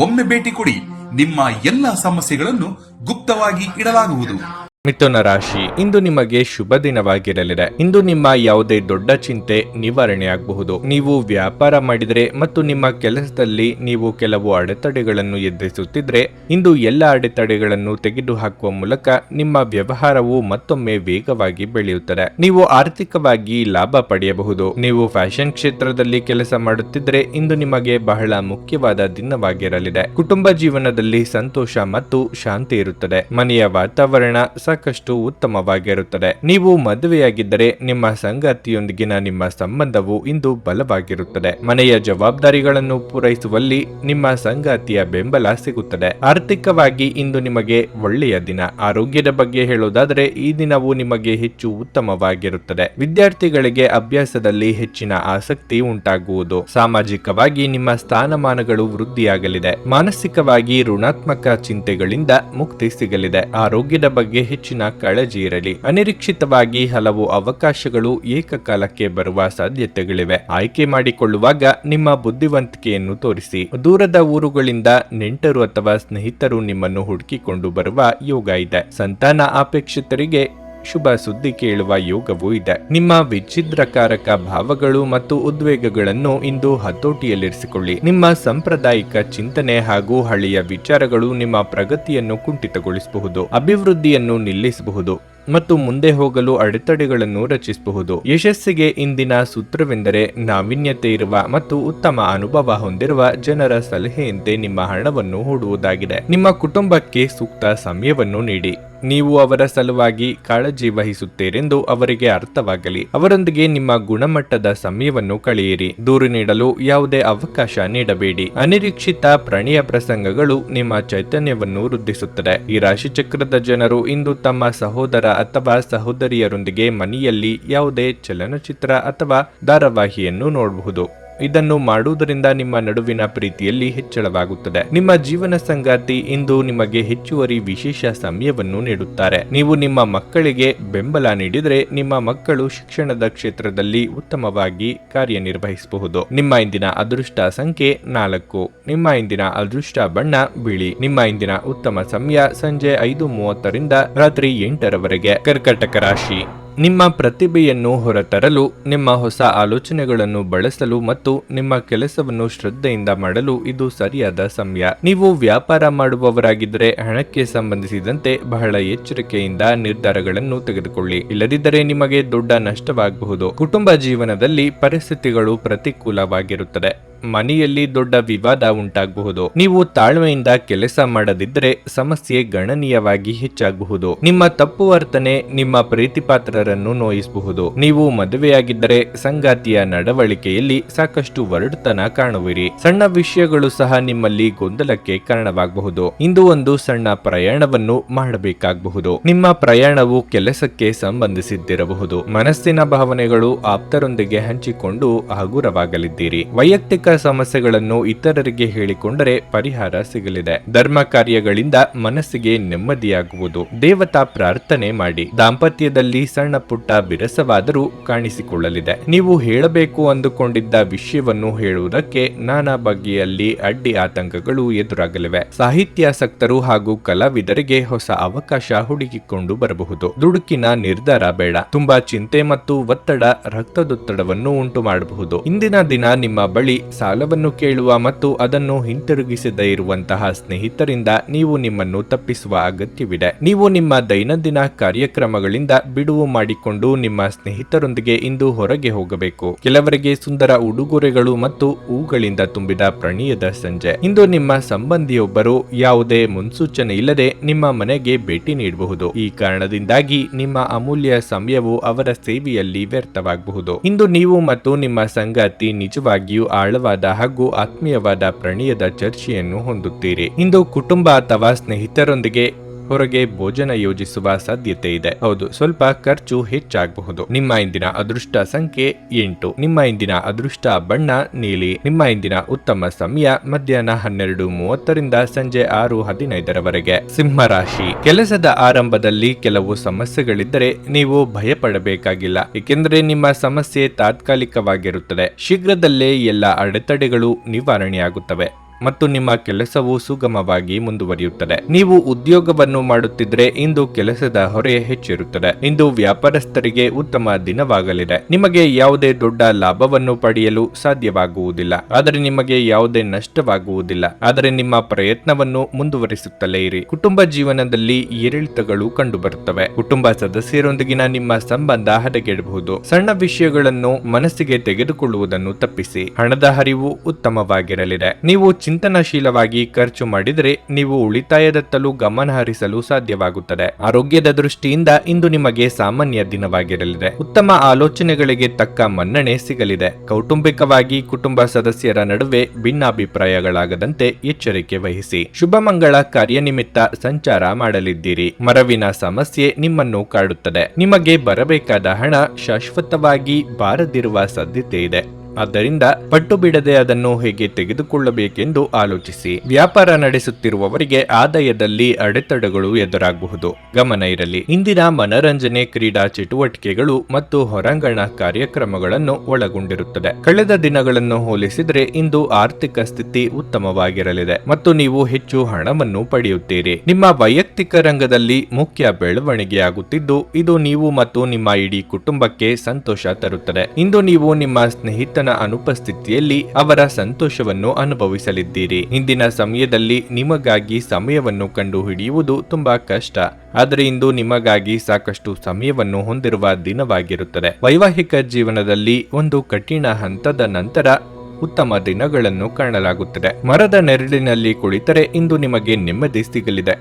ಒಮ್ಮೆ ಭೇಟಿ ಕೊಡಿ. ನಿಮ್ಮ ಎಲ್ಲಾ ಸಮಸ್ಯೆಗಳನ್ನು ಗುಪ್ತವಾಗಿ ಇಡಲಾಗುವುದು. ಮಿಥುನ ರಾಶಿ, ಇಂದು ನಿಮಗೆ ಶುಭ ದಿನವಾಗಿರಲಿದೆ. ಇಂದು ನಿಮ್ಮ ಯಾವುದೇ ದೊಡ್ಡ ಚಿಂತೆ ನಿವಾರಣೆಯಾಗಬಹುದು. ನೀವು ವ್ಯಾಪಾರ ಮಾಡಿದರೆ ಮತ್ತು ನಿಮ್ಮ ಕೆಲಸದಲ್ಲಿ ನೀವು ಕೆಲವು ಅಡೆತಡೆಗಳನ್ನು ಎದುರಿಸುತ್ತಿದ್ರೆ, ಇಂದು ಎಲ್ಲ ಅಡೆತಡೆಗಳನ್ನು ತೆಗೆದುಹಾಕುವ ಮೂಲಕ ನಿಮ್ಮ ವ್ಯವಹಾರವು ಮತ್ತೊಮ್ಮೆ ವೇಗವಾಗಿ ಬೆಳೆಯುತ್ತದೆ. ನೀವು ಆರ್ಥಿಕವಾಗಿ ಲಾಭ ಪಡೆಯಬಹುದು. ನೀವು ಫ್ಯಾಷನ್ ಕ್ಷೇತ್ರದಲ್ಲಿ ಕೆಲಸ ಮಾಡುತ್ತಿದ್ರೆ, ಇಂದು ನಿಮಗೆ ಬಹಳ ಮುಖ್ಯವಾದ ದಿನವಾಗಿರಲಿದೆ. ಕುಟುಂಬ ಜೀವನದಲ್ಲಿ ಸಂತೋಷ ಮತ್ತು ಶಾಂತಿ ಇರುತ್ತದೆ. ಮನೆಯ ವಾತಾವರಣ ಸಾಕಷ್ಟು ಉತ್ತಮವಾಗಿರುತ್ತದೆ. ನೀವು ಮದುವೆಯಾಗಿದ್ದರೆ ನಿಮ್ಮ ಸಂಗಾತಿಯೊಂದಿಗಿನ ನಿಮ್ಮ ಸಂಬಂಧವು ಇಂದು ಬಲವಾಗಿರುತ್ತದೆ. ಮನೆಯ ಜವಾಬ್ದಾರಿಗಳನ್ನು ಪೂರೈಸುವಲ್ಲಿ ನಿಮ್ಮ ಸಂಗಾತಿಯ ಬೆಂಬಲ ಸಿಗುತ್ತದೆ. ಆರ್ಥಿಕವಾಗಿ ಇಂದು ನಿಮಗೆ ಒಳ್ಳೆಯ ದಿನ. ಆರೋಗ್ಯದ ಬಗ್ಗೆ ಹೇಳೋದಾದರೆ, ಈ ದಿನವು ನಿಮಗೆ ಹೆಚ್ಚು ಉತ್ತಮವಾಗಿರುತ್ತದೆ. ವಿದ್ಯಾರ್ಥಿಗಳಿಗೆ ಅಭ್ಯಾಸದಲ್ಲಿ ಹೆಚ್ಚಿನ ಆಸಕ್ತಿ ಉಂಟಾಗುವುದು. ಸಾಮಾಜಿಕವಾಗಿ ನಿಮ್ಮ ಸ್ಥಾನಮಾನಗಳು ವೃದ್ಧಿಯಾಗಲಿದೆ. ಮಾನಸಿಕವಾಗಿ ಋಣಾತ್ಮಕ ಚಿಂತೆಗಳಿಂದ ಮುಕ್ತಿ ಸಿಗಲಿದೆ. ಆರೋಗ್ಯದ ಬಗ್ಗೆ ಹೆಚ್ಚಿನ ಕಾಳಜಿ ಇರಲಿ. ಅನಿರೀಕ್ಷಿತವಾಗಿ ಹಲವು ಅವಕಾಶಗಳು ಏಕಕಾಲಕ್ಕೆ ಬರುವ ಸಾಧ್ಯತೆಗಳಿವೆ. ಆಯ್ಕೆ ಮಾಡಿಕೊಳ್ಳುವಾಗ ನಿಮ್ಮ ಬುದ್ಧಿವಂತಿಕೆಯನ್ನು ತೋರಿಸಿ. ದೂರದ ಊರುಗಳಿಂದ ನೆಂಟರು ಅಥವಾ ಸ್ನೇಹಿತರು ನಿಮ್ಮನ್ನು ಹುಡುಕಿಕೊಂಡು ಬರುವ ಯೋಗ ಇದೆ. ಸಂತಾನ ಅಪೇಕ್ಷಿತರಿಗೆ ಶುಭ ಸುದ್ದಿ ಕೇಳುವ ಯೋಗವೂ ಇದೆ. ನಿಮ್ಮ ವಿಚ್ಛಿದ್ರಕಾರಕ ಭಾವಗಳು ಮತ್ತು ಉದ್ವೇಗಗಳನ್ನು ಇಂದು ಹತೋಟಿಯಲ್ಲಿರಿಸಿಕೊಳ್ಳಿ. ನಿಮ್ಮ ಸಾಂಪ್ರದಾಯಿಕ ಚಿಂತನೆ ಹಾಗೂ ಹಳೆಯ ವಿಚಾರಗಳು ನಿಮ್ಮ ಪ್ರಗತಿಯನ್ನು ಕುಂಠಿತಗೊಳಿಸಬಹುದು, ಅಭಿವೃದ್ಧಿಯನ್ನು ನಿಲ್ಲಿಸಬಹುದು ಮತ್ತು ಮುಂದೆ ಹೋಗಲು ಅಡೆತಡೆಗಳನ್ನು ರಚಿಸಬಹುದು. ಯಶಸ್ಸಿಗೆ ಇಂದಿನ ಸೂತ್ರವೆಂದರೆ, ನಾವೀನ್ಯತೆ ಇರುವ ಮತ್ತು ಉತ್ತಮ ಅನುಭವ ಹೊಂದಿರುವ ಜನರ ಸಲಹೆಯಂತೆ ನಿಮ್ಮ ಹಣವನ್ನು ಹೂಡುವುದಾಗಿದೆ. ನಿಮ್ಮ ಕುಟುಂಬಕ್ಕೆ ಸೂಕ್ತ ಸಮಯವನ್ನು ನೀಡಿ. ನೀವು ಅವರ ಸಲುವಾಗಿ ಕಾಳಜಿ ವಹಿಸುತ್ತೀರೆಂದು ಅವರಿಗೆ ಅರ್ಥವಾಗಲಿ. ಅವರೊಂದಿಗೆ ನಿಮ್ಮ ಗುಣಮಟ್ಟದ ಸಮಯವನ್ನು ಕಳೆಯಿರಿ. ದೂರು ನೀಡಲು ಯಾವುದೇ ಅವಕಾಶ ನೀಡಬೇಡಿ. ಅನಿರೀಕ್ಷಿತ ಪ್ರಣಯ ಪ್ರಸಂಗಗಳು ನಿಮ್ಮ ಚೈತನ್ಯವನ್ನು ವೃದ್ಧಿಸುತ್ತದೆ. ಈ ರಾಶಿಚಕ್ರದ ಜನರು ಇಂದು ತಮ್ಮ ಸಹೋದರ ಅಥವಾ ಸಹೋದರಿಯರೊಂದಿಗೆ ಮನೆಯಲ್ಲಿ ಯಾವುದೇ ಚಲನಚಿತ್ರ ಅಥವಾ ಧಾರಾವಾಹಿಯನ್ನು ನೋಡಬಹುದು. ಇದನ್ನು ಮಾಡುವುದರಿಂದ ನಿಮ್ಮ ನಡುವಿನ ಪ್ರೀತಿಯಲ್ಲಿ ಹೆಚ್ಚಳವಾಗುತ್ತದೆ. ನಿಮ್ಮ ಜೀವನ ಸಂಗಾತಿ ಇಂದು ನಿಮಗೆ ಹೆಚ್ಚುವರಿ ವಿಶೇಷ ಸಮಯವನ್ನು ನೀಡುತ್ತಾರೆ. ನೀವು ನಿಮ್ಮ ಮಕ್ಕಳಿಗೆ ಬೆಂಬಲ ನೀಡಿದರೆ ನಿಮ್ಮ ಮಕ್ಕಳು ಶಿಕ್ಷಣದ ಕ್ಷೇತ್ರದಲ್ಲಿ ಉತ್ತಮವಾಗಿ ಕಾರ್ಯನಿರ್ವಹಿಸಬಹುದು. ನಿಮ್ಮ ಇಂದಿನ ಅದೃಷ್ಟ ಸಂಖ್ಯೆ 4. ನಿಮ್ಮ ಇಂದಿನ ಅದೃಷ್ಟ ಬಣ್ಣ ಬಿಳಿ. ನಿಮ್ಮ ಇಂದಿನ ಉತ್ತಮ ಸಮಯ ಸಂಜೆ 5:30ರಿಂದ ರಾತ್ರಿ 8ರವರೆಗೆ. ಕರ್ಕಾಟಕ ರಾಶಿ, ನಿಮ್ಮ ಪ್ರತಿಭೆಯನ್ನು ಹೊರತರಲು, ನಿಮ್ಮ ಹೊಸ ಆಲೋಚನೆಗಳನ್ನು ಬಳಸಲು ಮತ್ತು ನಿಮ್ಮ ಕೆಲಸವನ್ನು ಶ್ರದ್ಧೆಯಿಂದ ಮಾಡಲು ಇದು ಸರಿಯಾದ ಸಮಯ. ನೀವು ವ್ಯಾಪಾರ ಮಾಡುವವರಾಗಿದ್ದರೆ ಹಣಕ್ಕೆ ಸಂಬಂಧಿಸಿದಂತೆ ಬಹಳ ಎಚ್ಚರಿಕೆಯಿಂದ ನಿರ್ಧಾರಗಳನ್ನು ತೆಗೆದುಕೊಳ್ಳಿ. ಇಲ್ಲದಿದ್ದರೆ ನಿಮಗೆ ದೊಡ್ಡ ನಷ್ಟವಾಗಬಹುದು. ಕುಟುಂಬ ಜೀವನದಲ್ಲಿ ಪರಿಸ್ಥಿತಿಗಳು ಪ್ರತಿಕೂಲವಾಗಿರುತ್ತದೆ. ಮನೆಯಲ್ಲಿ ದೊಡ್ಡ ವಿವಾದ ಉಂಟಾಗಬಹುದು. ನೀವು ತಾಳ್ಮೆಯಿಂದ ಕೆಲಸ ಮಾಡದಿದ್ದರೆ ಸಮಸ್ಯೆ ಗಣನೀಯವಾಗಿ ಹೆಚ್ಚಾಗಬಹುದು. ನಿಮ್ಮ ತಪ್ಪು ವರ್ತನೆ ನಿಮ್ಮ ಪ್ರೀತಿಪಾತ್ರರನ್ನು ನೋಯಿಸಬಹುದು. ನೀವು ಮದುವೆಯಾಗಿದ್ದರೆ ಸಂಗಾತಿಯ ನಡವಳಿಕೆಯಲ್ಲಿ ಸಾಕಷ್ಟು ಒರಟುತನ ಕಾಣುವಿರಿ. ಸಣ್ಣ ವಿಷಯಗಳು ಸಹ ನಿಮ್ಮಲ್ಲಿ ಗೊಂದಲಕ್ಕೆ ಕಾರಣವಾಗಬಹುದು. ಇಂದು ಒಂದು ಸಣ್ಣ ಪ್ರಯಾಣವನ್ನು ಮಾಡಬೇಕಾಗಬಹುದು. ನಿಮ್ಮ ಪ್ರಯಾಣವು ಕೆಲಸಕ್ಕೆ ಸಂಬಂಧಿಸಿದ್ದಿರಬಹುದು. ಮನಸ್ಸಿನ ಭಾವನೆಗಳು ಆಪ್ತರೊಂದಿಗೆ ಹಂಚಿಕೊಂಡು ಹಗುರವಾಗಲಿದ್ದೀರಿ. ವೈಯಕ್ತಿಕ ಸಮಸ್ಯೆಗಳನ್ನು ಇತರರಿಗೆ ಹೇಳಿಕೊಂಡರೆ ಪರಿಹಾರ ಸಿಗಲಿದೆ. ಧರ್ಮ ಕಾರ್ಯಗಳಿಂದ ಮನಸ್ಸಿಗೆ ನೆಮ್ಮದಿಯಾಗುವುದು. ದೇವತಾ ಪ್ರಾರ್ಥನೆ ಮಾಡಿ. ದಾಂಪತ್ಯದಲ್ಲಿ ಸಣ್ಣ ಪುಟ್ಟ ಬಿರಸವಾದರೂ ಕಾಣಿಸಿಕೊಳ್ಳಲಿದೆ. ನೀವು ಹೇಳಬೇಕು ಅಂದುಕೊಂಡಿದ್ದ ವಿಷಯವನ್ನು ಹೇಳುವುದಕ್ಕೆ ನಾನಾ ಬಗೆಯಲ್ಲಿ ಅಡ್ಡಿ ಆತಂಕಗಳು ಎದುರಾಗಲಿವೆ. ಸಾಹಿತ್ಯಾಸಕ್ತರು ಹಾಗೂ ಕಲಾವಿದರಿಗೆ ಹೊಸ ಅವಕಾಶ ಹುಡುಕಿಕೊಂಡು ಬರಬಹುದು. ದುಡುಕಿನ ನಿರ್ಧಾರ ಬೇಡ. ತುಂಬಾ ಚಿಂತೆ ಮತ್ತು ಒತ್ತಡ ರಕ್ತದೊತ್ತಡವನ್ನು ಉಂಟು ಮಾಡಬಹುದು. ಇಂದಿನ ದಿನ ನಿಮ್ಮ ಬಳಿ ಸಾಲವನ್ನು ಕೇಳುವ ಮತ್ತು ಅದನ್ನು ಹಿಂತಿರುಗಿಸದೇ ಇರುವಂತಹ ಸ್ನೇಹಿತರಿಂದ ನೀವು ನಿಮ್ಮನ್ನು ತಪ್ಪಿಸುವ ಅಗತ್ಯವಿದೆ. ನೀವು ನಿಮ್ಮ ದೈನಂದಿನ ಕಾರ್ಯಕ್ರಮಗಳಿಂದ ಬಿಡುವು ಮಾಡಿಕೊಂಡು ನಿಮ್ಮ ಸ್ನೇಹಿತರೊಂದಿಗೆ ಇಂದು ಹೊರಗೆ ಹೋಗಬೇಕು. ಕೆಲವರಿಗೆ ಸುಂದರ ಉಡುಗೊರೆಗಳು ಮತ್ತು ಹೂಗಳಿಂದ ತುಂಬಿದ ಪ್ರಣಯದ ಸಂಜೆ. ಇಂದು ನಿಮ್ಮ ಸಂಬಂಧಿಯೊಬ್ಬರು ಯಾವುದೇ ಮುನ್ಸೂಚನೆ ಇಲ್ಲದೆ ನಿಮ್ಮ ಮನೆಗೆ ಭೇಟಿ ನೀಡಬಹುದು. ಈ ಕಾರಣದಿಂದಾಗಿ ನಿಮ್ಮ ಅಮೂಲ್ಯ ಸಮಯವು ಅವರ ಸೇವೆಯಲ್ಲಿ ವ್ಯರ್ಥವಾಗಬಹುದು. ಇಂದು ನೀವು ಮತ್ತು ನಿಮ್ಮ ಸಂಗಾತಿ ನಿಜವಾಗಿಯೂ ಆಳವಾದ ಹಾಗೂ ಆತ್ಮೀಯವಾದ ಪ್ರಣಯದ ಚರ್ಚೆಯನ್ನು ಹೊಂದುತ್ತೀರಿ. ಇಂದು ಕುಟುಂಬ ಅಥವಾ ಸ್ನೇಹಿತರೊಂದಿಗೆ ಹೊರಗೆ ಭೋಜನ ಯೋಜಿಸುವ ಸಾಧ್ಯತೆ ಇದೆ. ಹೌದು, ಸ್ವಲ್ಪ ಖರ್ಚು ಹೆಚ್ಚಾಗಬಹುದು. ನಿಮ್ಮ ಇಂದಿನ ಅದೃಷ್ಟ ಸಂಖ್ಯೆ 8. ನಿಮ್ಮ ಇಂದಿನ ಅದೃಷ್ಟ ಬಣ್ಣ ನೀಲಿ. ನಿಮ್ಮ ಇಂದಿನ ಉತ್ತಮ ಸಮಯ ಮಧ್ಯಾಹ್ನ 12:30ರಿಂದ ಸಂಜೆ 6:15ರವರೆಗೆ. ಸಿಂಹ ರಾಶಿ. ಕೆಲಸದ ಆರಂಭದಲ್ಲಿ ಕೆಲವು ಸಮಸ್ಯೆಗಳಿದ್ದರೆ ನೀವು ಭಯಪಡಬೇಕಾಗಿಲ್ಲ, ಏಕೆಂದರೆ ನಿಮ್ಮ ಸಮಸ್ಯೆ ತಾತ್ಕಾಲಿಕವಾಗಿರುತ್ತದೆ. ಶೀಘ್ರದಲ್ಲೇ ಎಲ್ಲ ಅಡೆತಡೆಗಳು ನಿವಾರಣೆಯಾಗುತ್ತವೆ ಮತ್ತು ನಿಮ್ಮ ಕೆಲಸವು ಸುಗಮವಾಗಿ ಮುಂದುವರಿಯುತ್ತದೆ. ನೀವು ಉದ್ಯೋಗವನ್ನು ಮಾಡುತ್ತಿದ್ರೆ ಇಂದು ಕೆಲಸದ ಹೊರೆ ಹೆಚ್ಚಿರುತ್ತದೆ. ಇಂದು ವ್ಯಾಪಾರಸ್ಥರಿಗೆ ಉತ್ತಮ ದಿನವಾಗಲಿದೆ. ನಿಮಗೆ ಯಾವುದೇ ದೊಡ್ಡ ಲಾಭವನ್ನು ಪಡೆಯಲು ಸಾಧ್ಯವಾಗುವುದಿಲ್ಲ, ಆದರೆ ನಿಮಗೆ ಯಾವುದೇ ನಷ್ಟವಾಗುವುದಿಲ್ಲ. ಆದರೆ ನಿಮ್ಮ ಪ್ರಯತ್ನವನ್ನು ಮುಂದುವರಿಸುತ್ತಲೇ ಇರಿ. ಕುಟುಂಬ ಜೀವನದಲ್ಲಿ ಏರಿಳಿತಗಳು ಕಂಡುಬರುತ್ತವೆ. ಕುಟುಂಬ ಸದಸ್ಯರೊಂದಿಗಿನ ನಿಮ್ಮ ಸಂಬಂಧ ಹದಗೆಡಬಹುದು. ಸಣ್ಣ ವಿಷಯಗಳನ್ನು ಮನಸ್ಸಿಗೆ ತೆಗೆದುಕೊಳ್ಳುವುದನ್ನು ತಪ್ಪಿಸಿ. ಹಣದ ಹರಿವು ಉತ್ತಮವಾಗಿರಲಿದೆ. ನೀವು ಚಿಂತನಶೀಲವಾಗಿ ಖರ್ಚು ಮಾಡಿದರೆ ನೀವು ಉಳಿತಾಯದತ್ತಲೂ ಗಮನ ಹರಿಸಲು ಸಾಧ್ಯವಾಗುತ್ತದೆ. ಆರೋಗ್ಯದ ದೃಷ್ಟಿಯಿಂದ ಇಂದು ನಿಮಗೆ ಸಾಮಾನ್ಯ ದಿನವಾಗಿರಲಿದೆ. ಉತ್ತಮ ಆಲೋಚನೆಗಳಿಗೆ ತಕ್ಕ ಮನ್ನಣೆ ಸಿಗಲಿದೆ. ಕೌಟುಂಬಿಕವಾಗಿ ಕುಟುಂಬ ಸದಸ್ಯರ ನಡುವೆ ಭಿನ್ನಾಭಿಪ್ರಾಯಗಳಾಗದಂತೆ ಎಚ್ಚರಿಕೆ ವಹಿಸಿ. ಶುಭಮಂಗಳ ಕಾರ್ಯನಿಮಿತ್ತ ಸಂಚಾರ ಮಾಡಲಿದ್ದೀರಿ. ಮರವಿನ ಸಮಸ್ಯೆ ನಿಮ್ಮನ್ನು ಕಾಡುತ್ತದೆ. ನಿಮಗೆ ಬರಬೇಕಾದ ಹಣ ಶಾಶ್ವತವಾಗಿ ಬಾರದಿರುವ ಸಾಧ್ಯತೆ ಇದೆ. ಆದ್ದರಿಂದ ಪಟ್ಟು ಬಿಡದೆ ಅದನ್ನು ಹೇಗೆ ತೆಗೆದುಕೊಳ್ಳಬೇಕೆಂದು ಆಲೋಚಿಸಿ. ವ್ಯಾಪಾರ ನಡೆಸುತ್ತಿರುವವರಿಗೆ ಆದಾಯದಲ್ಲಿ ಅಡೆತಡೆಗಳು ಎದುರಾಗಬಹುದು, ಗಮನ ಇರಲಿ. ಇಂದಿನ ಮನರಂಜನೆ, ಕ್ರೀಡಾ ಚಟುವಟಿಕೆಗಳು ಮತ್ತು ಹೊರಾಂಗಣ ಕಾರ್ಯಕ್ರಮಗಳನ್ನು ಒಳಗೊಂಡಿರುತ್ತದೆ. ಕಳೆದ ದಿನಗಳನ್ನು ಹೋಲಿಸಿದರೆ ಇಂದು ಆರ್ಥಿಕ ಸ್ಥಿತಿ ಉತ್ತಮವಾಗಿರಲಿದೆ ಮತ್ತು ನೀವು ಹೆಚ್ಚು ಹಣವನ್ನು ಪಡೆಯುತ್ತೀರಿ. ನಿಮ್ಮ ವೈಯಕ್ತಿಕ ರಂಗದಲ್ಲಿ ಮುಖ್ಯ ಬೆಳವಣಿಗೆಯಾಗುತ್ತಿದ್ದು, ಇದು ನೀವು ಮತ್ತು ನಿಮ್ಮ ಇಡೀ ಕುಟುಂಬಕ್ಕೆ ಸಂತೋಷ ತರುತ್ತದೆ. ಇಂದು ನೀವು ನಿಮ್ಮ ಸ್ನೇಹಿತನ ಅನುಪಸ್ಥಿತಿಯಲ್ಲಿ ಅವರ ಸಂತೋಷವನ್ನು ಅನುಭವಿಸಲಿದ್ದೀರಿ. ಇಂದಿನ ಸಮಯದಲ್ಲಿ ನಿಮಗಾಗಿ ಸಮಯವನ್ನು ಕಂಡುಹಿಡಿಯುವುದು ತುಂಬಾ ಕಷ್ಟ, ಆದರೆ ಇಂದು ನಿಮಗಾಗಿ ಸಾಕಷ್ಟು ಸಮಯವನ್ನು ಹೊಂದಿರುವ ದಿನವಾಗಿರುತ್ತದೆ. ವೈವಾಹಿಕ ಜೀವನದಲ್ಲಿ ಒಂದು ಕಠಿಣ ಹಂತದ ನಂತರ ಉತ್ತಮ ದಿನಗಳನ್ನು ಕಾಣಲಾಗುತ್ತದೆ. ಮರದ ನೆರಳಿನಲ್ಲಿ ಕುಳಿತರೆ ಇಂದು ನಿಮಗೆ ನೆಮ್ಮದಿ ಸಿಗಲಿದೆ.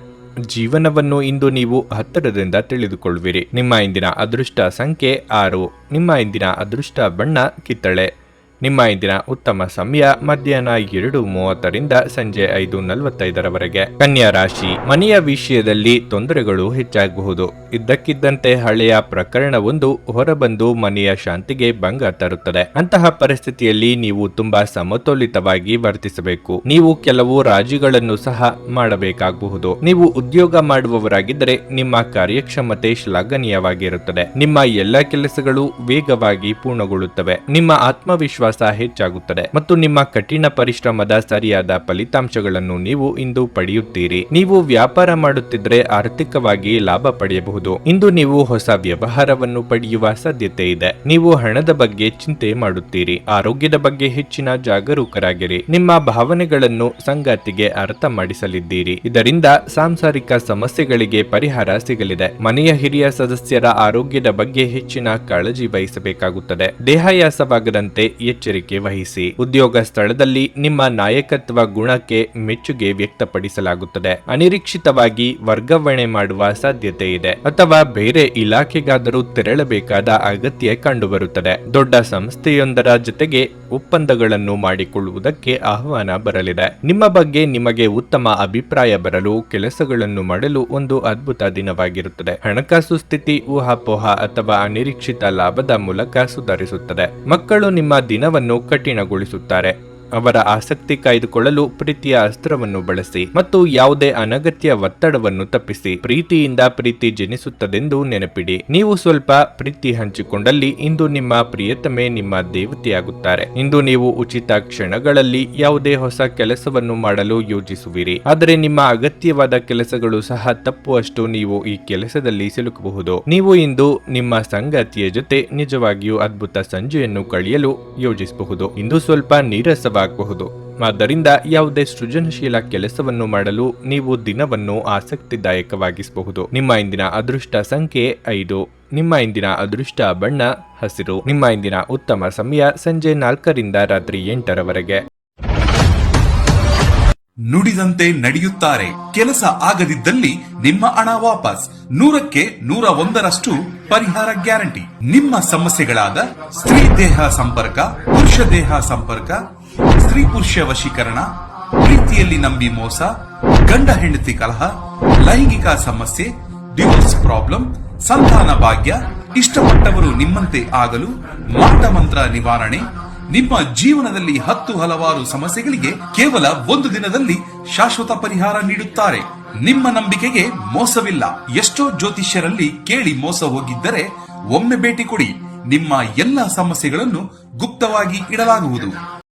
ಜೀವನವನ್ನು ಇಂದು ನೀವು ಹತ್ತಿರದಿಂದ ತಿಳಿದುಕೊಳ್ಳುವಿರಿ. ನಿಮ್ಮ ಇಂದಿನ ಅದೃಷ್ಟ ಸಂಖ್ಯೆ 6. ನಿಮ್ಮ ಇಂದಿನ ಅದೃಷ್ಟ ಬಣ್ಣ ಕಿತ್ತಳೆ. ನಿಮ್ಮ ಇಂದಿನ ಉತ್ತಮ ಸಮಯ ಮಧ್ಯಾಹ್ನ 2:30ರಿಂದ ಸಂಜೆ 5:45ರವರೆಗೆ. ಕನ್ಯಾ ರಾಶಿ. ಮನೆಯ ವಿಷಯದಲ್ಲಿ ತೊಂದರೆಗಳು ಹೆಚ್ಚಾಗಬಹುದು. ಇದ್ದಕ್ಕಿದ್ದಂತೆ ಹಳೆಯ ಪ್ರಕರಣವೊಂದು ಹೊರಬಂದು ಮನೆಯ ಶಾಂತಿಗೆ ಭಂಗ ತರುತ್ತದೆ. ಅಂತಹ ಪರಿಸ್ಥಿತಿಯಲ್ಲಿ ನೀವು ತುಂಬಾ ಸಮತೋಲಿತವಾಗಿ ವರ್ತಿಸಬೇಕು. ನೀವು ಕೆಲವು ರಾಜಿಗಳನ್ನು ಸಹ ಮಾಡಬೇಕಾಗಬಹುದು. ನೀವು ಉದ್ಯೋಗ ಮಾಡುವವರಾಗಿದ್ದರೆ ನಿಮ್ಮ ಕಾರ್ಯಕ್ಷಮತೆ ಶ್ಲಾಘನೀಯವಾಗಿರುತ್ತದೆ. ನಿಮ್ಮ ಎಲ್ಲ ಕೆಲಸಗಳು ವೇಗವಾಗಿ ಪೂರ್ಣಗೊಳ್ಳುತ್ತವೆ. ನಿಮ್ಮ ಆತ್ಮವಿಶ್ವಾಸ ಹೆಚ್ಚಾಗುತ್ತದೆ ಮತ್ತು ನಿಮ್ಮ ಕಠಿಣ ಪರಿಶ್ರಮದ ಸರಿಯಾದ ಫಲಿತಾಂಶಗಳನ್ನು ನೀವು ಇಂದು ಪಡೆಯುತ್ತೀರಿ. ನೀವು ವ್ಯಾಪಾರ ಮಾಡುತ್ತಿದ್ದರೆ ಆರ್ಥಿಕವಾಗಿ ಲಾಭ ಪಡೆಯಬಹುದು. ಇಂದು ನೀವು ಹೊಸ ವ್ಯವಹಾರವನ್ನು ಪಡೆಯುವ ಸಾಧ್ಯತೆ ಇದೆ. ನೀವು ಹಣದ ಬಗ್ಗೆ ಚಿಂತೆ ಮಾಡುತ್ತೀರಿ. ಆರೋಗ್ಯದ ಬಗ್ಗೆ ಹೆಚ್ಚಿನ ಜಾಗರೂಕರಾಗಿರಿ. ನಿಮ್ಮ ಭಾವನೆಗಳನ್ನು ಸಂಗಾತಿಗೆ ಅರ್ಥ ಮಾಡಿಸಲಿದ್ದೀರಿ. ಇದರಿಂದ ಸಾಂಸಾರಿಕ ಸಮಸ್ಯೆಗಳಿಗೆ ಪರಿಹಾರ ಸಿಗಲಿದೆ. ಮನೆಯ ಹಿರಿಯ ಸದಸ್ಯರ ಆರೋಗ್ಯದ ಬಗ್ಗೆ ಹೆಚ್ಚಿನ ಕಾಳಜಿ ವಹಿಸಬೇಕಾಗುತ್ತದೆ. ದೇಹಾಯಾಸವಾಗದಂತೆ ಎಚ್ಚರಿಕೆ ವಹಿಸಿ. ಉದ್ಯೋಗ ಸ್ಥಳದಲ್ಲಿ ನಿಮ್ಮ ನಾಯಕತ್ವ ಗುಣಕ್ಕೆ ಮೆಚ್ಚುಗೆ ವ್ಯಕ್ತಪಡಿಸಲಾಗುತ್ತದೆ. ಅನಿರೀಕ್ಷಿತವಾಗಿ ವರ್ಗಾವಣೆ ಮಾಡುವ ಸಾಧ್ಯತೆ ಇದೆ ಅಥವಾ ಬೇರೆ ಇಲಾಖೆಗಾದರೂ ತೆರಳಬೇಕಾದ ಅಗತ್ಯ ಕಂಡುಬರುತ್ತದೆ. ದೊಡ್ಡ ಸಂಸ್ಥೆಯೊಂದರ ಜೊತೆಗೆ ಒಪ್ಪಂದಗಳನ್ನು ಮಾಡಿಕೊಳ್ಳುವುದಕ್ಕೆ ಆಹ್ವಾನ ಬರಲಿದೆ. ನಿಮ್ಮ ಬಗ್ಗೆ ನಿಮಗೆ ಉತ್ತಮ ಅಭಿಪ್ರಾಯ ಬರಲು ಕೆಲಸಗಳನ್ನು ಮಾಡಲು ಒಂದು ಅದ್ಭುತ ದಿನವಾಗಿರುತ್ತದೆ. ಹಣಕಾಸು ಸ್ಥಿತಿ ಊಹಾಪೋಹ ಅಥವಾ ಅನಿರೀಕ್ಷಿತ ಲಾಭದ ಮೂಲಕ ಸುಧಾರಿಸುತ್ತದೆ. ಮಕ್ಕಳು ನಿಮ್ಮ ದಿನವನ್ನು ಕಠಿಣಗೊಳಿಸುತ್ತಾರೆ. ಅವರ ಆಸಕ್ತಿ ಕಾಯ್ದುಕೊಳ್ಳಲು ಪ್ರೀತಿಯ ಅಸ್ತ್ರವನ್ನು ಬಳಸಿ ಮತ್ತು ಯಾವುದೇ ಅನಗತ್ಯ ಒತ್ತಡವನ್ನು ತಪ್ಪಿಸಿ. ಪ್ರೀತಿಯಿಂದ ಪ್ರೀತಿ ಜನಿಸುತ್ತದೆಂದು ನೆನಪಿಡಿ. ನೀವು ಸ್ವಲ್ಪ ಪ್ರೀತಿ ಹಂಚಿಕೊಂಡಲ್ಲಿ ಇಂದು ನಿಮ್ಮ ಪ್ರಿಯತಮೆ ನಿಮ್ಮ ದೇವತೆಯಾಗುತ್ತಾರೆ. ಇಂದು ನೀವು ಉಚಿತ ಕ್ಷಣಗಳಲ್ಲಿ ಯಾವುದೇ ಹೊಸ ಕೆಲಸವನ್ನು ಮಾಡಲು ಯೋಜಿಸುವಿರಿ, ಆದರೆ ನಿಮ್ಮ ಅಗತ್ಯವಾದ ಕೆಲಸಗಳು ಸಹ ತಪ್ಪುವಷ್ಟು ನೀವು ಈ ಕೆಲಸದಲ್ಲಿ ಸಿಲುಕಬಹುದು. ನೀವು ಇಂದು ನಿಮ್ಮ ಸಂಗಾತಿಯ ಜೊತೆ ನಿಜವಾಗಿಯೂ ಅದ್ಭುತ ಸಂಜೆಯನ್ನು ಕಳೆಯಲು ಯೋಜಿಸಬಹುದು. ಇಂದು ಸ್ವಲ್ಪ ನೀರಸವಾಗಬಹುದು. ಆದ್ದರಿಂದ ಯಾವುದೇ ಸೃಜನಶೀಲ ಕೆಲಸವನ್ನು ಮಾಡಲು ನೀವು ದಿನವನ್ನು ಆಸಕ್ತಿದಾಯಕವಾಗಿಸಬಹುದು. ನಿಮ್ಮ ಇಂದಿನ ಅದೃಷ್ಟ ಸಂಖ್ಯೆ 5. ನಿಮ್ಮ ಇಂದಿನ ಅದೃಷ್ಟ ಬಣ್ಣ ಹಸಿರು. ನಿಮ್ಮ ಇಂದಿನ ಉತ್ತಮ ಸಮಯ ಸಂಜೆ 4ರಿಂದ ರಾತ್ರಿ 8ರವರೆಗೆ. ನುಡಿದಂತೆ ನಡೆಯುತ್ತಾರೆ. ಕೆಲಸ ಆಗದಿದ್ದಲ್ಲಿ ನಿಮ್ಮ ಹಣ ವಾಪಸ್. 100ಕ್ಕೆ 101ರಷ್ಟು ಪರಿಹಾರ ಗ್ಯಾರಂಟಿ. ನಿಮ್ಮ ಸಮಸ್ಯೆಗಳಾದ ಸ್ತ್ರೀ ದೇಹ ಸಂಪರ್ಕ, ಪುರುಷ ದೇಹ ಸಂಪರ್ಕ, ಸ್ತ್ರೀ ಪುರುಷ ವಶೀಕರಣ, ಪ್ರೀತಿಯಲ್ಲಿ ನಂಬಿ ಮೋಸ, ಗಂಡ ಹೆಂಡತಿ ಕಲಹ, ಲೈಂಗಿಕ ಸಮಸ್ಯೆ, ಡಿವೋರ್ಸ್ ಪ್ರಾಬ್ಲಮ್, ಸಂತಾನ ಭಾಗ್ಯ, ಇಷ್ಟಪಟ್ಟವರು ನಿಮ್ಮಂತೆ ಆಗಲು ಮಾಟ ಮಂತ್ರ ನಿವಾರಣೆ. ನಿಮ್ಮ ಜೀವನದಲ್ಲಿ ಹಲವಾರು ಸಮಸ್ಯೆಗಳಿಗೆ ಕೇವಲ ಒಂದು ದಿನದಲ್ಲಿ ಶಾಶ್ವತ ಪರಿಹಾರ ನೀಡುತ್ತಾರೆ. ನಿಮ್ಮ ನಂಬಿಕೆಗೆ ಮೋಸವಿಲ್ಲ. ಎಷ್ಟೋ ಜ್ಯೋತಿಷ್ಯರಲ್ಲಿ ಕೇಳಿ ಮೋಸ ಹೋಗಿದ್ದರೆ ಒಮ್ಮೆ ಭೇಟಿ ಕೊಡಿ. ನಿಮ್ಮ ಎಲ್ಲ ಸಮಸ್ಯೆಗಳನ್ನು ಗುಪ್ತವಾಗಿ ಇಡಲಾಗುವುದು.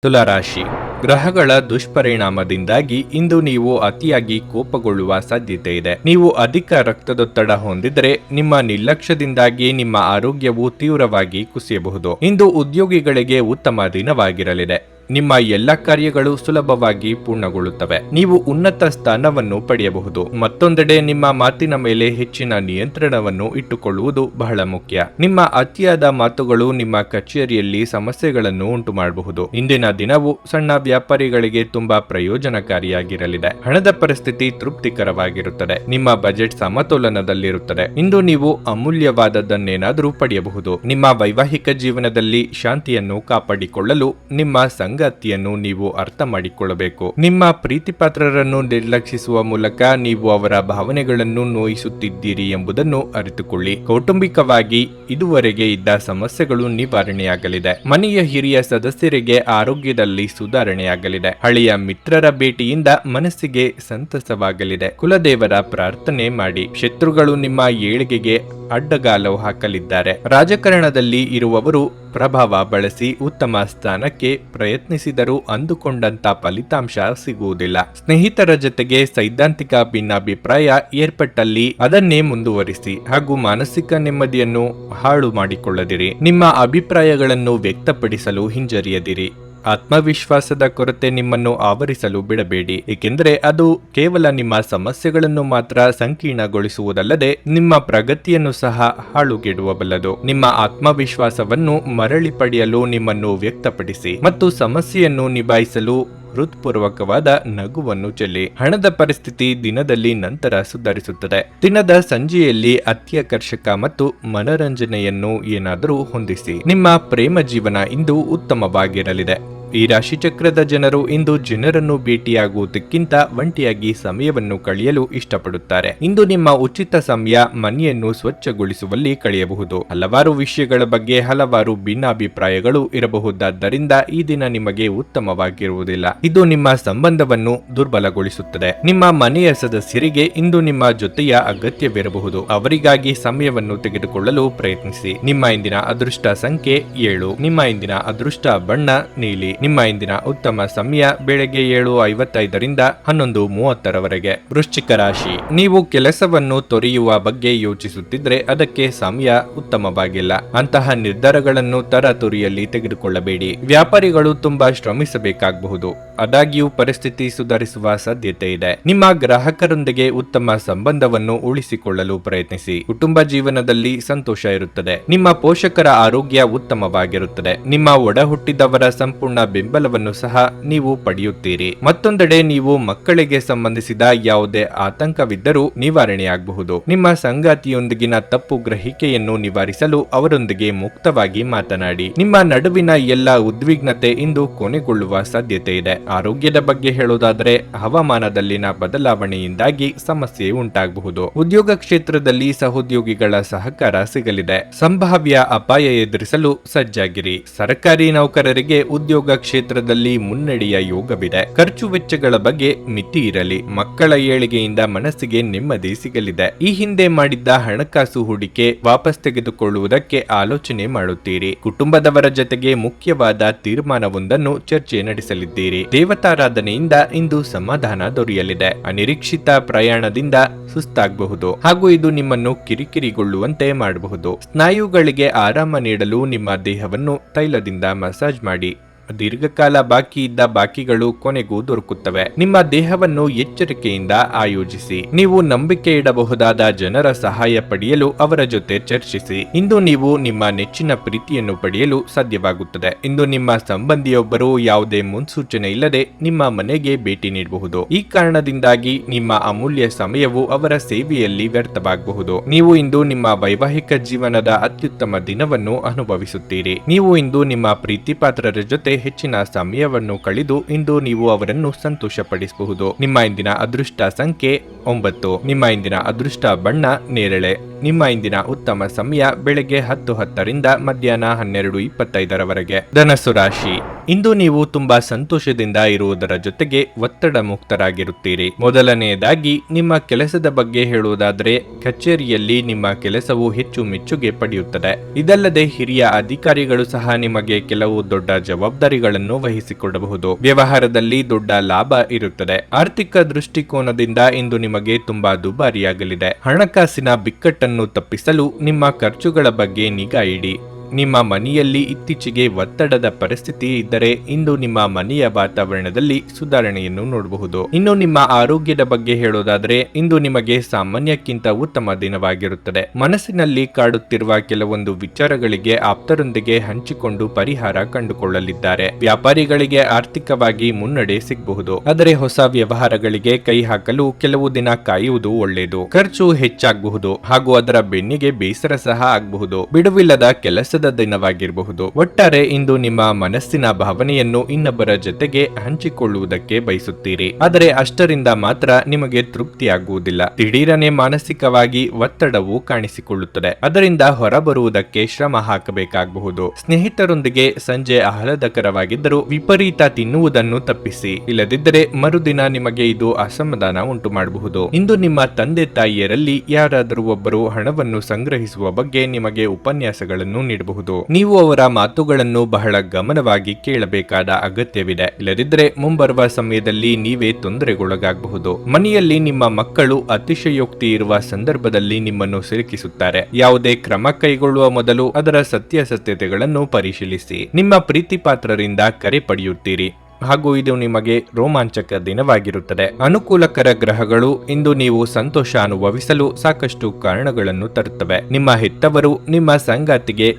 ತುಲಾರಾಶಿ, ಗ್ರಹಗಳ ದುಷ್ಪರಿಣಾಮದಿಂದಾಗಿ ಇಂದು ನೀವು ಅತಿಯಾಗಿ ಕೋಪಗೊಳ್ಳುವ ಸಾಧ್ಯತೆ ಇದೆ. ನೀವು ಅಧಿಕ ರಕ್ತದೊತ್ತಡ ಹೊಂದಿದರೆ ನಿಮ್ಮ ನಿರ್ಲಕ್ಷ್ಯದಿಂದಾಗಿ ನಿಮ್ಮ ಆರೋಗ್ಯವು ತೀವ್ರವಾಗಿ ಕುಸಿಯಬಹುದು. ಇಂದು ಉದ್ಯೋಗಿಗಳಿಗೆ ಉತ್ತಮ ದಿನವಾಗಿರಲಿದೆ. ನಿಮ್ಮ ಎಲ್ಲ ಕಾರ್ಯಗಳು ಸುಲಭವಾಗಿ ಪೂರ್ಣಗೊಳ್ಳುತ್ತವೆ. ನೀವು ಉನ್ನತ ಸ್ಥಾನವನ್ನು ಪಡೆಯಬಹುದು. ಮತ್ತೊಂದೆಡೆ ನಿಮ್ಮ ಮಾತಿನ ಮೇಲೆ ಹೆಚ್ಚಿನ ನಿಯಂತ್ರಣವನ್ನು ಇಟ್ಟುಕೊಳ್ಳುವುದು ಬಹಳ ಮುಖ್ಯ. ನಿಮ್ಮ ಅತಿಯಾದ ಮಾತುಗಳು ನಿಮ್ಮ ಕಚೇರಿಯಲ್ಲಿ ಸಮಸ್ಯೆಗಳನ್ನು ಉಂಟು ಮಾಡಬಹುದು. ಇಂದಿನ ದಿನವು ಸಣ್ಣ ವ್ಯಾಪಾರಿಗಳಿಗೆ ತುಂಬಾ ಪ್ರಯೋಜನಕಾರಿಯಾಗಿರಲಿದೆ. ಹಣದ ಪರಿಸ್ಥಿತಿ ತೃಪ್ತಿಕರವಾಗಿರುತ್ತದೆ. ನಿಮ್ಮ ಬಜೆಟ್ ಸಮತೋಲನದಲ್ಲಿರುತ್ತದೆ. ಇಂದು ನೀವು ಅಮೂಲ್ಯವಾದದ್ದನ್ನೇನಾದರೂ ಪಡೆಯಬಹುದು. ನಿಮ್ಮ ವೈವಾಹಿಕ ಜೀವನದಲ್ಲಿ ಶಾಂತಿಯನ್ನು ಕಾಪಾಡಿಕೊಳ್ಳಲು ನಿಮ್ಮ ಸಂಗಾತಿಯನ್ನು ನೀವು ಅರ್ಥ ಮಾಡಿಕೊಳ್ಳಬೇಕು. ನಿಮ್ಮ ಪ್ರೀತಿಪಾತ್ರರನ್ನು ನಿರ್ಲಕ್ಷಿಸುವ ಮೂಲಕ ನೀವು ಅವರ ಭಾವನೆಗಳನ್ನು ನೋಯಿಸುತ್ತಿದ್ದೀರಿ ಎಂಬುದನ್ನು ಅರಿತುಕೊಳ್ಳಿ. ಕೌಟುಂಬಿಕವಾಗಿ ಇದುವರೆಗೆ ಇದ್ದ ಸಮಸ್ಯೆಗಳು ನಿವಾರಣೆಯಾಗಲಿದೆ. ಮನೆಯ ಹಿರಿಯ ಸದಸ್ಯರಿಗೆ ಆರೋಗ್ಯದಲ್ಲಿ ಸುಧಾರಣೆಯಾಗಲಿದೆ. ಹಳೆಯ ಮಿತ್ರರ ಭೇಟಿಯಿಂದ ಮನಸ್ಸಿಗೆ ಸಂತಸವಾಗಲಿದೆ. ಕುಲದೇವರ ಪ್ರಾರ್ಥನೆ ಮಾಡಿ. ಶತ್ರುಗಳು ನಿಮ್ಮ ಏಳಿಗೆಗೆ ಅಡ್ಡಗಾಲು ಹಾಕಲಿದ್ದಾರೆ. ರಾಜಕಾರಣದಲ್ಲಿ ಇರುವವರು ಪ್ರಭಾವ ಬಳಸಿ ಉತ್ತಮ ಸ್ಥಾನಕ್ಕೆ ಪ್ರಯತ್ನಿಸಿದರೂ ಅಂದುಕೊಂಡಂತ ಫಲಿತಾಂಶ ಸಿಗುವುದಿಲ್ಲ. ಸ್ನೇಹಿತರ ಜೊತೆಗೆ ಸೈದ್ಧಾಂತಿಕ ಭಿನ್ನಾಭಿಪ್ರಾಯ ಏರ್ಪಟ್ಟಲ್ಲಿ ಅದನ್ನೇ ಮುಂದುವರಿಸಿ ಹಾಗೂ ಮಾನಸಿಕ ನೆಮ್ಮದಿಯನ್ನು ಹಾಳು ಮಾಡಿಕೊಳ್ಳದಿರಿ. ನಿಮ್ಮ ಅಭಿಪ್ರಾಯಗಳನ್ನು ವ್ಯಕ್ತಪಡಿಸಲು ಹಿಂಜರಿಯದಿರಿ. ಆತ್ಮವಿಶ್ವಾಸದ ಕೊರತೆ ನಿಮ್ಮನ್ನು ಆವರಿಸಲು ಬಿಡಬೇಡಿ, ಏಕೆಂದರೆ ಅದು ಕೇವಲ ನಿಮ್ಮ ಸಮಸ್ಯೆಗಳನ್ನು ಮಾತ್ರ ಸಂಕೀರ್ಣಗೊಳಿಸುವುದಲ್ಲದೆ ನಿಮ್ಮ ಪ್ರಗತಿಯನ್ನು ಸಹ ಹಾಳುಗೆಡುವಬಲ್ಲದು. ನಿಮ್ಮ ಆತ್ಮವಿಶ್ವಾಸವನ್ನು ಮರಳಿ ಪಡೆಯಲು ನಿಮ್ಮನ್ನು ವ್ಯಕ್ತಪಡಿಸಿ ಮತ್ತು ಸಮಸ್ಯೆಯನ್ನು ನಿಭಾಯಿಸಲು ಹೃತ್ಪೂರ್ವಕವಾದ ನಗುವನ್ನು ಚೆಲ್ಲಿ. ಹಣದ ಪರಿಸ್ಥಿತಿ ದಿನದಲ್ಲಿ ನಂತರ ಸುಧಾರಿಸುತ್ತದೆ. ದಿನದ ಸಂಜೆಯಲ್ಲಿ ಅತ್ಯಾಕರ್ಷಕ ಮತ್ತು ಮನರಂಜನೆಯನ್ನು ಏನಾದರೂ ಹೊಂದಿಸಿ. ನಿಮ್ಮ ಪ್ರೇಮ ಜೀವನ ಇಂದು ಉತ್ತಮವಾಗಿರಲಿದೆ. ಈ ರಾಶಿಚಕ್ರದ ಜನರು ಇಂದು ಜನರನ್ನು ಭೇಟಿಯಾಗುವುದಕ್ಕಿಂತ ಒಂಟಿಯಾಗಿ ಸಮಯವನ್ನು ಕಳೆಯಲು ಇಷ್ಟಪಡುತ್ತಾರೆ. ಇಂದು ನಿಮ್ಮ ಉಚಿತ ಸಮಯ ಮನೆಯನ್ನು ಸ್ವಚ್ಛಗೊಳಿಸುವಲ್ಲಿ ಕಳೆಯಬಹುದು. ಹಲವಾರು ವಿಷಯಗಳ ಬಗ್ಗೆ ಹಲವಾರು ಭಿನ್ನಾಭಿಪ್ರಾಯಗಳು ಇರಬಹುದಾದ್ದರಿಂದ ಈ ದಿನ ನಿಮಗೆ ಉತ್ತಮವಾಗಿರುವುದಿಲ್ಲ. ಇದು ನಿಮ್ಮ ಸಂಬಂಧವನ್ನು ದುರ್ಬಲಗೊಳಿಸುತ್ತದೆ. ನಿಮ್ಮ ಮನೆಯ ಸದಸ್ಯರಿಗೆ ಇಂದು ನಿಮ್ಮ ಜೊತೆಯ ಅಗತ್ಯವಿರಬಹುದು. ಅವರಿಗಾಗಿ ಸಮಯವನ್ನು ತೆಗೆದುಕೊಳ್ಳಲು ಪ್ರಯತ್ನಿಸಿ. ನಿಮ್ಮ ಇಂದಿನ ಅದೃಷ್ಟ ಸಂಖ್ಯೆ 7. ನಿಮ್ಮ ಇಂದಿನ ಅದೃಷ್ಟ ಬಣ್ಣ ನೀಲಿ. ನಿಮ್ಮ ಇಂದಿನ ಉತ್ತಮ ಸಮಯ ಬೆಳಗ್ಗೆ 7:55ರಿಂದ 11:30ರವರೆಗೆ. ವೃಶ್ಚಿಕ ರಾಶಿ, ನೀವು ಕೆಲಸವನ್ನು ತೊರೆಯುವ ಬಗ್ಗೆ ಯೋಚಿಸುತ್ತಿದ್ರೆ ಅದಕ್ಕೆ ಸಮಯ ಉತ್ತಮವಾಗಿಲ್ಲ. ಅಂತಹ ನಿರ್ಧಾರಗಳನ್ನು ತರಾತುರಿಯಲ್ಲಿ ತೆಗೆದುಕೊಳ್ಳಬೇಡಿ. ವ್ಯಾಪಾರಿಗಳು ತುಂಬಾ ಶ್ರಮಿಸಬೇಕಾಗಬಹುದು. ಆದಾಗ್ಯೂ ಪರಿಸ್ಥಿತಿ ಸುಧಾರಿಸುವ ಸಾಧ್ಯತೆ ಇದೆ. ನಿಮ್ಮ ಗ್ರಾಹಕರೊಂದಿಗೆ ಉತ್ತಮ ಸಂಬಂಧವನ್ನು ಉಳಿಸಿಕೊಳ್ಳಲು ಪ್ರಯತ್ನಿಸಿ. ಕುಟುಂಬ ಜೀವನದಲ್ಲಿ ಸಂತೋಷ ಇರುತ್ತದೆ. ನಿಮ್ಮ ಪೋಷಕರ ಆರೋಗ್ಯ ಉತ್ತಮವಾಗಿರುತ್ತದೆ. ನಿಮ್ಮ ಒಡ ಹುಟ್ಟಿದವರ ಸಂಪೂರ್ಣ ಬೆಂಬಲವನ್ನು ಸಹ ನೀವು ಪಡೆಯುತ್ತೀರಿ. ಮತ್ತೊಂದೆಡೆ ನೀವು ಮಕ್ಕಳಿಗೆ ಸಂಬಂಧಿಸಿದ ಯಾವುದೇ ಆತಂಕವಿದ್ದರೂ ನಿವಾರಣೆಯಾಗಬಹುದು. ನಿಮ್ಮ ಸಂಗಾತಿಯೊಂದಿಗಿನ ತಪ್ಪು ಗ್ರಹಿಕೆಯನ್ನು ನಿವಾರಿಸಲು ಅವರೊಂದಿಗೆ ಮುಕ್ತವಾಗಿ ಮಾತನಾಡಿ. ನಿಮ್ಮ ನಡುವಿನ ಎಲ್ಲ ಉದ್ವಿಗ್ನತೆ ಇಂದು ಕೊನೆಗೊಳ್ಳುವ ಸಾಧ್ಯತೆ ಇದೆ. ಆರೋಗ್ಯದ ಬಗ್ಗೆ ಹೇಳೋದಾದರೆ ಹವಾಮಾನದಲ್ಲಿನ ಬದಲಾವಣೆಯಿಂದಾಗಿ ಸಮಸ್ಯೆ ಉಂಟಾಗಬಹುದು. ಉದ್ಯೋಗ ಕ್ಷೇತ್ರದಲ್ಲಿ ಸಹೋದ್ಯೋಗಿಗಳ ಸಹಕಾರ ಸಿಗಲಿದೆ. ಸಂಭಾವ್ಯ ಅಪಾಯ ಎದುರಿಸಲು ಸಜ್ಜಾಗಿರಿ. ಸರ್ಕಾರಿ ನೌಕರರಿಗೆ ಉದ್ಯೋಗ ಕ್ಷೇತ್ರದಲ್ಲಿ ಮುನ್ನಡೆಯ ಯೋಗವಿದೆ. ಖರ್ಚು ವೆಚ್ಚಗಳ ಬಗ್ಗೆ ಮಿತಿ ಇರಲಿ. ಮಕ್ಕಳ ಏಳಿಗೆಯಿಂದ ಮನಸ್ಸಿಗೆ ನೆಮ್ಮದಿ ಸಿಗಲಿದೆ. ಈ ಹಿಂದೆ ಮಾಡಿದ್ದ ಹಣಕಾಸು ಹೂಡಿಕೆ ವಾಪಸ್ ತೆಗೆದುಕೊಳ್ಳುವುದಕ್ಕೆ ಆಲೋಚನೆ ಮಾಡುತ್ತೀರಿ. ಕುಟುಂಬದವರ ಜೊತೆಗೆ ಮುಖ್ಯವಾದ ತೀರ್ಮಾನವೊಂದನ್ನು ಚರ್ಚೆ ನಡೆಸಲಿದ್ದೀರಿ. ದೇವತಾರಾಧನೆಯಿಂದ ಇಂದು ಸಮಾಧಾನ ದೊರೆಯಲಿದೆ. ಅನಿರೀಕ್ಷಿತ ಪ್ರಯಾಣದಿಂದ ಸುಸ್ತಾಗಬಹುದು ಹಾಗೂ ಇದು ನಿಮ್ಮನ್ನು ಕಿರಿಕಿರಿಗೊಳ್ಳುವಂತೆ ಮಾಡಬಹುದು. ಸ್ನಾಯುಗಳಿಗೆ ಆರಾಮ ನೀಡಲು ನಿಮ್ಮ ದೇಹವನ್ನು ತೈಲದಿಂದ ಮಸಾಜ್ ಮಾಡಿ. ದೀರ್ಘಕಾಲ ಬಾಕಿ ಇದ್ದ ಬಾಕಿಗಳು ಕೊನೆಗೂ ದೊರಕುತ್ತವೆ. ನಿಮ್ಮ ದೇಹವನ್ನು ಎಚ್ಚರಿಕೆಯಿಂದ ಆಯೋಜಿಸಿ. ನೀವು ನಂಬಿಕೆ ಇಡಬಹುದಾದ ಜನರ ಸಹಾಯ ಪಡೆಯಲು ಅವರ ಜೊತೆ ಚರ್ಚಿಸಿ. ಇಂದು ನೀವು ನಿಮ್ಮ ನೆಚ್ಚಿನ ಪ್ರೀತಿಯನ್ನು ಪಡೆಯಲು ಸಾಧ್ಯವಾಗುತ್ತದೆ. ಇಂದು ನಿಮ್ಮ ಸಂಬಂಧಿಯೊಬ್ಬರು ಯಾವುದೇ ಮುನ್ಸೂಚನೆ ಇಲ್ಲದೆ ನಿಮ್ಮ ಮನೆಗೆ ಭೇಟಿ ನೀಡಬಹುದು. ಈ ಕಾರಣದಿಂದಾಗಿ ನಿಮ್ಮ ಅಮೂಲ್ಯ ಸಮಯವು ಅವರ ಸೇವೆಯಲ್ಲಿ ವ್ಯರ್ಥವಾಗಬಹುದು. ನೀವು ಇಂದು ನಿಮ್ಮ ವೈವಾಹಿಕ ಜೀವನದ ಅತ್ಯುತ್ತಮ ದಿನವನ್ನು ಅನುಭವಿಸುತ್ತೀರಿ. ನೀವು ಇಂದು ನಿಮ್ಮ ಪ್ರೀತಿಪಾತ್ರರ ಜೊತೆ ಜೊತೆ ಹೆಚ್ಚಿನ ಸಮಯವನ್ನು ಕಳೆದು ಇಂದು ನೀವು ಅವರನ್ನು ಸಂತೋಷಪಡಿಸಬಹುದು. ನಿಮ್ಮ ಇಂದಿನ ಅದೃಷ್ಟ ಸಂಖ್ಯೆ 9. ನಿಮ್ಮ ಇಂದಿನ ಅದೃಷ್ಟ ಬಣ್ಣ ನೇರಳೆ. ನಿಮ್ಮ ಇಂದಿನ ಉತ್ತಮ ಸಮಯ ಬೆಳಗ್ಗೆ 10:10ರಿಂದ ಮಧ್ಯಾಹ್ನ 12:25ರವರೆಗೆ. ಧನಸ್ಸು ರಾಶಿ. ಇಂದು ನೀವು ತುಂಬಾ ಸಂತೋಷದಿಂದ ಇರುವುದರ ಜೊತೆಗೆ ಒತ್ತಡ ಮುಕ್ತರಾಗಿರುತ್ತೀರಿ. ಮೊದಲನೆಯದಾಗಿ ನಿಮ್ಮ ಕೆಲಸದ ಬಗ್ಗೆ ಹೇಳುವುದಾದರೆ ಕಚೇರಿಯಲ್ಲಿ ನಿಮ್ಮ ಕೆಲಸವು ಹೆಚ್ಚು ಮೆಚ್ಚುಗೆ ಪಡೆಯುತ್ತದೆ. ಇದಲ್ಲದೆ ಹಿರಿಯ ಅಧಿಕಾರಿಗಳು ಸಹ ನಿಮಗೆ ಕೆಲವು ದೊಡ್ಡ ಜವಾಬ್ದಾರಿಗಳನ್ನು ವಹಿಸಿಕೊಡಬಹುದು. ವ್ಯವಹಾರದಲ್ಲಿ ದೊಡ್ಡ ಲಾಭ ಇರುತ್ತದೆ. ಆರ್ಥಿಕ ದೃಷ್ಟಿಕೋನದಿಂದ ಇಂದು ನಿಮಗೆ ತುಂಬಾ ದುಬಾರಿಯಾಗಲಿದೆ. ಹಣಕಾಸಿನ ಬಿಕ್ಕಟ್ಟನ್ನು ತಪ್ಪಿಸಲು ನಿಮ್ಮ ಖರ್ಚುಗಳ ಬಗ್ಗೆ ನಿಗಾ ಇಡಿ. ನಿಮ್ಮ ಮನೆಯಲ್ಲಿ ಇತ್ತೀಚೆಗೆ ಒತ್ತಡದ ಪರಿಸ್ಥಿತಿ ಇದ್ದರೆ ಇಂದು ನಿಮ್ಮ ಮನೆಯ ವಾತಾವರಣದಲ್ಲಿ ಸುಧಾರಣೆಯನ್ನು ನೋಡಬಹುದು. ಇನ್ನು ನಿಮ್ಮ ಆರೋಗ್ಯದ ಬಗ್ಗೆ ಹೇಳೋದಾದ್ರೆ ಇಂದು ನಿಮಗೆ ಸಾಮಾನ್ಯಕ್ಕಿಂತ ಉತ್ತಮ ದಿನವಾಗಿರುತ್ತದೆ. ಮನಸ್ಸಿನಲ್ಲಿ ಕಾಡುತ್ತಿರುವ ಕೆಲವೊಂದು ವಿಚಾರಗಳಿಗೆ ಆಪ್ತರೊಂದಿಗೆ ಹಂಚಿಕೊಂಡು ಪರಿಹಾರ ಕಂಡುಕೊಳ್ಳಲಿದ್ದಾರೆ. ವ್ಯಾಪಾರಿಗಳಿಗೆ ಆರ್ಥಿಕವಾಗಿ ಮುನ್ನಡೆ ಸಿಗಬಹುದು. ಆದರೆ ಹೊಸ ವ್ಯವಹಾರಗಳಿಗೆ ಕೈ ಹಾಕಲು ಕೆಲವು ದಿನ ಕಾಯುವುದು ಒಳ್ಳೆಯದು. ಖರ್ಚು ಹೆಚ್ಚಾಗಬಹುದು ಹಾಗೂ ಅದರ ಬೆನ್ನಿಗೆ ಬೇಸರ ಸಹ ಆಗಬಹುದು. ಬಿಡುವಿಲ್ಲದ ಕೆಲಸದ ದಿನವಾಗಿರಬಹುದು. ಒಟ್ಟಾರೆ ಇಂದು ನಿಮ್ಮ ಮನಸ್ಸಿನ ಭಾವನೆಯನ್ನು ಇನ್ನೊಬ್ಬರ ಜೊತೆಗೆ ಹಂಚಿಕೊಳ್ಳುವುದಕ್ಕೆ ಬಯಸುತ್ತೀರಿ. ಆದರೆ ಅಷ್ಟರಿಂದ ಮಾತ್ರ ನಿಮಗೆ ತೃಪ್ತಿಯಾಗುವುದಿಲ್ಲ. ದಿಢೀರನೆ ಮಾನಸಿಕವಾಗಿ ಒತ್ತಡವು ಕಾಣಿಸಿಕೊಳ್ಳುತ್ತದೆ. ಅದರಿಂದ ಹೊರಬರುವುದಕ್ಕೆ ಶ್ರಮ ಹಾಕಬೇಕಾಗಬಹುದು. ಸ್ನೇಹಿತರೊಂದಿಗೆ ಸಂಜೆ ಆಹ್ಲಾದಕರವಾಗಿದ್ದರೂ ವಿಪರೀತ ತಿನ್ನುವುದನ್ನು ತಪ್ಪಿಸಿ. ಇಲ್ಲದಿದ್ದರೆ ಮರುದಿನ ನಿಮಗೆ ಇದು ಅಸಮಾಧಾನ ಉಂಟು ಮಾಡಬಹುದು. ಇಂದು ನಿಮ್ಮ ತಂದೆ ತಾಯಿಯರಲ್ಲಿ ಯಾರಾದರೂ ಒಬ್ಬರು ಹಣವನ್ನು ಸಂಗ್ರಹಿಸುವ ಬಗ್ಗೆ ನಿಮಗೆ ಉಪನ್ಯಾಸಗಳನ್ನು ನೀಡಬಹುದು. ನೀವು ಅವರ ಮಾತುಗಳನ್ನು ಬಹಳ ಗಮನವಾಗಿ ಕೇಳಬೇಕಾದ ಅಗತ್ಯವಿದೆ. ಇಲ್ಲದಿದ್ದರೆ ಮುಂಬರುವ ಸಮಯದಲ್ಲಿ ನೀವೇ ತೊಂದರೆಗೊಳಗಾಗಬಹುದು. ಮನೆಯಲ್ಲಿ ನಿಮ್ಮ ಮಕ್ಕಳು ಅತಿಶಯೋಕ್ತಿ ಇರುವ ಸಂದರ್ಭದಲ್ಲಿ ನಿಮ್ಮನ್ನು ಸಿಲುಕಿಸುತ್ತಾರೆ. ಯಾವುದೇ ಕ್ರಮ ಕೈಗೊಳ್ಳುವ ಮೊದಲು ಅದರ ಸತ್ಯಾಸತ್ಯತೆಗಳನ್ನು ಪರಿಶೀಲಿಸಿ. ನಿಮ್ಮ ಪ್ರೀತಿ ಪಾತ್ರರಿಂದ ಕರೆ ಪಡೆಯುತ್ತೀರಿ ಹಾಗೂ ಇದು ನಿಮಗೆ ರೋಮಾಂಚಕ ದಿನವಾಗಿರುತ್ತದೆ. ಅನುಕೂಲಕರ ಗ್ರಹಗಳು ಇಂದು ನೀವು ಸಂತೋಷ ಅನುಭವಿಸಲು ಸಾಕಷ್ಟು ಕಾರಣಗಳನ್ನು ತರುತ್ತವೆ. ನಿಮ್ಮ ಹೆತ್ತವರು ನಿಮ್ಮ ಸಂಗಾತಿಗೆ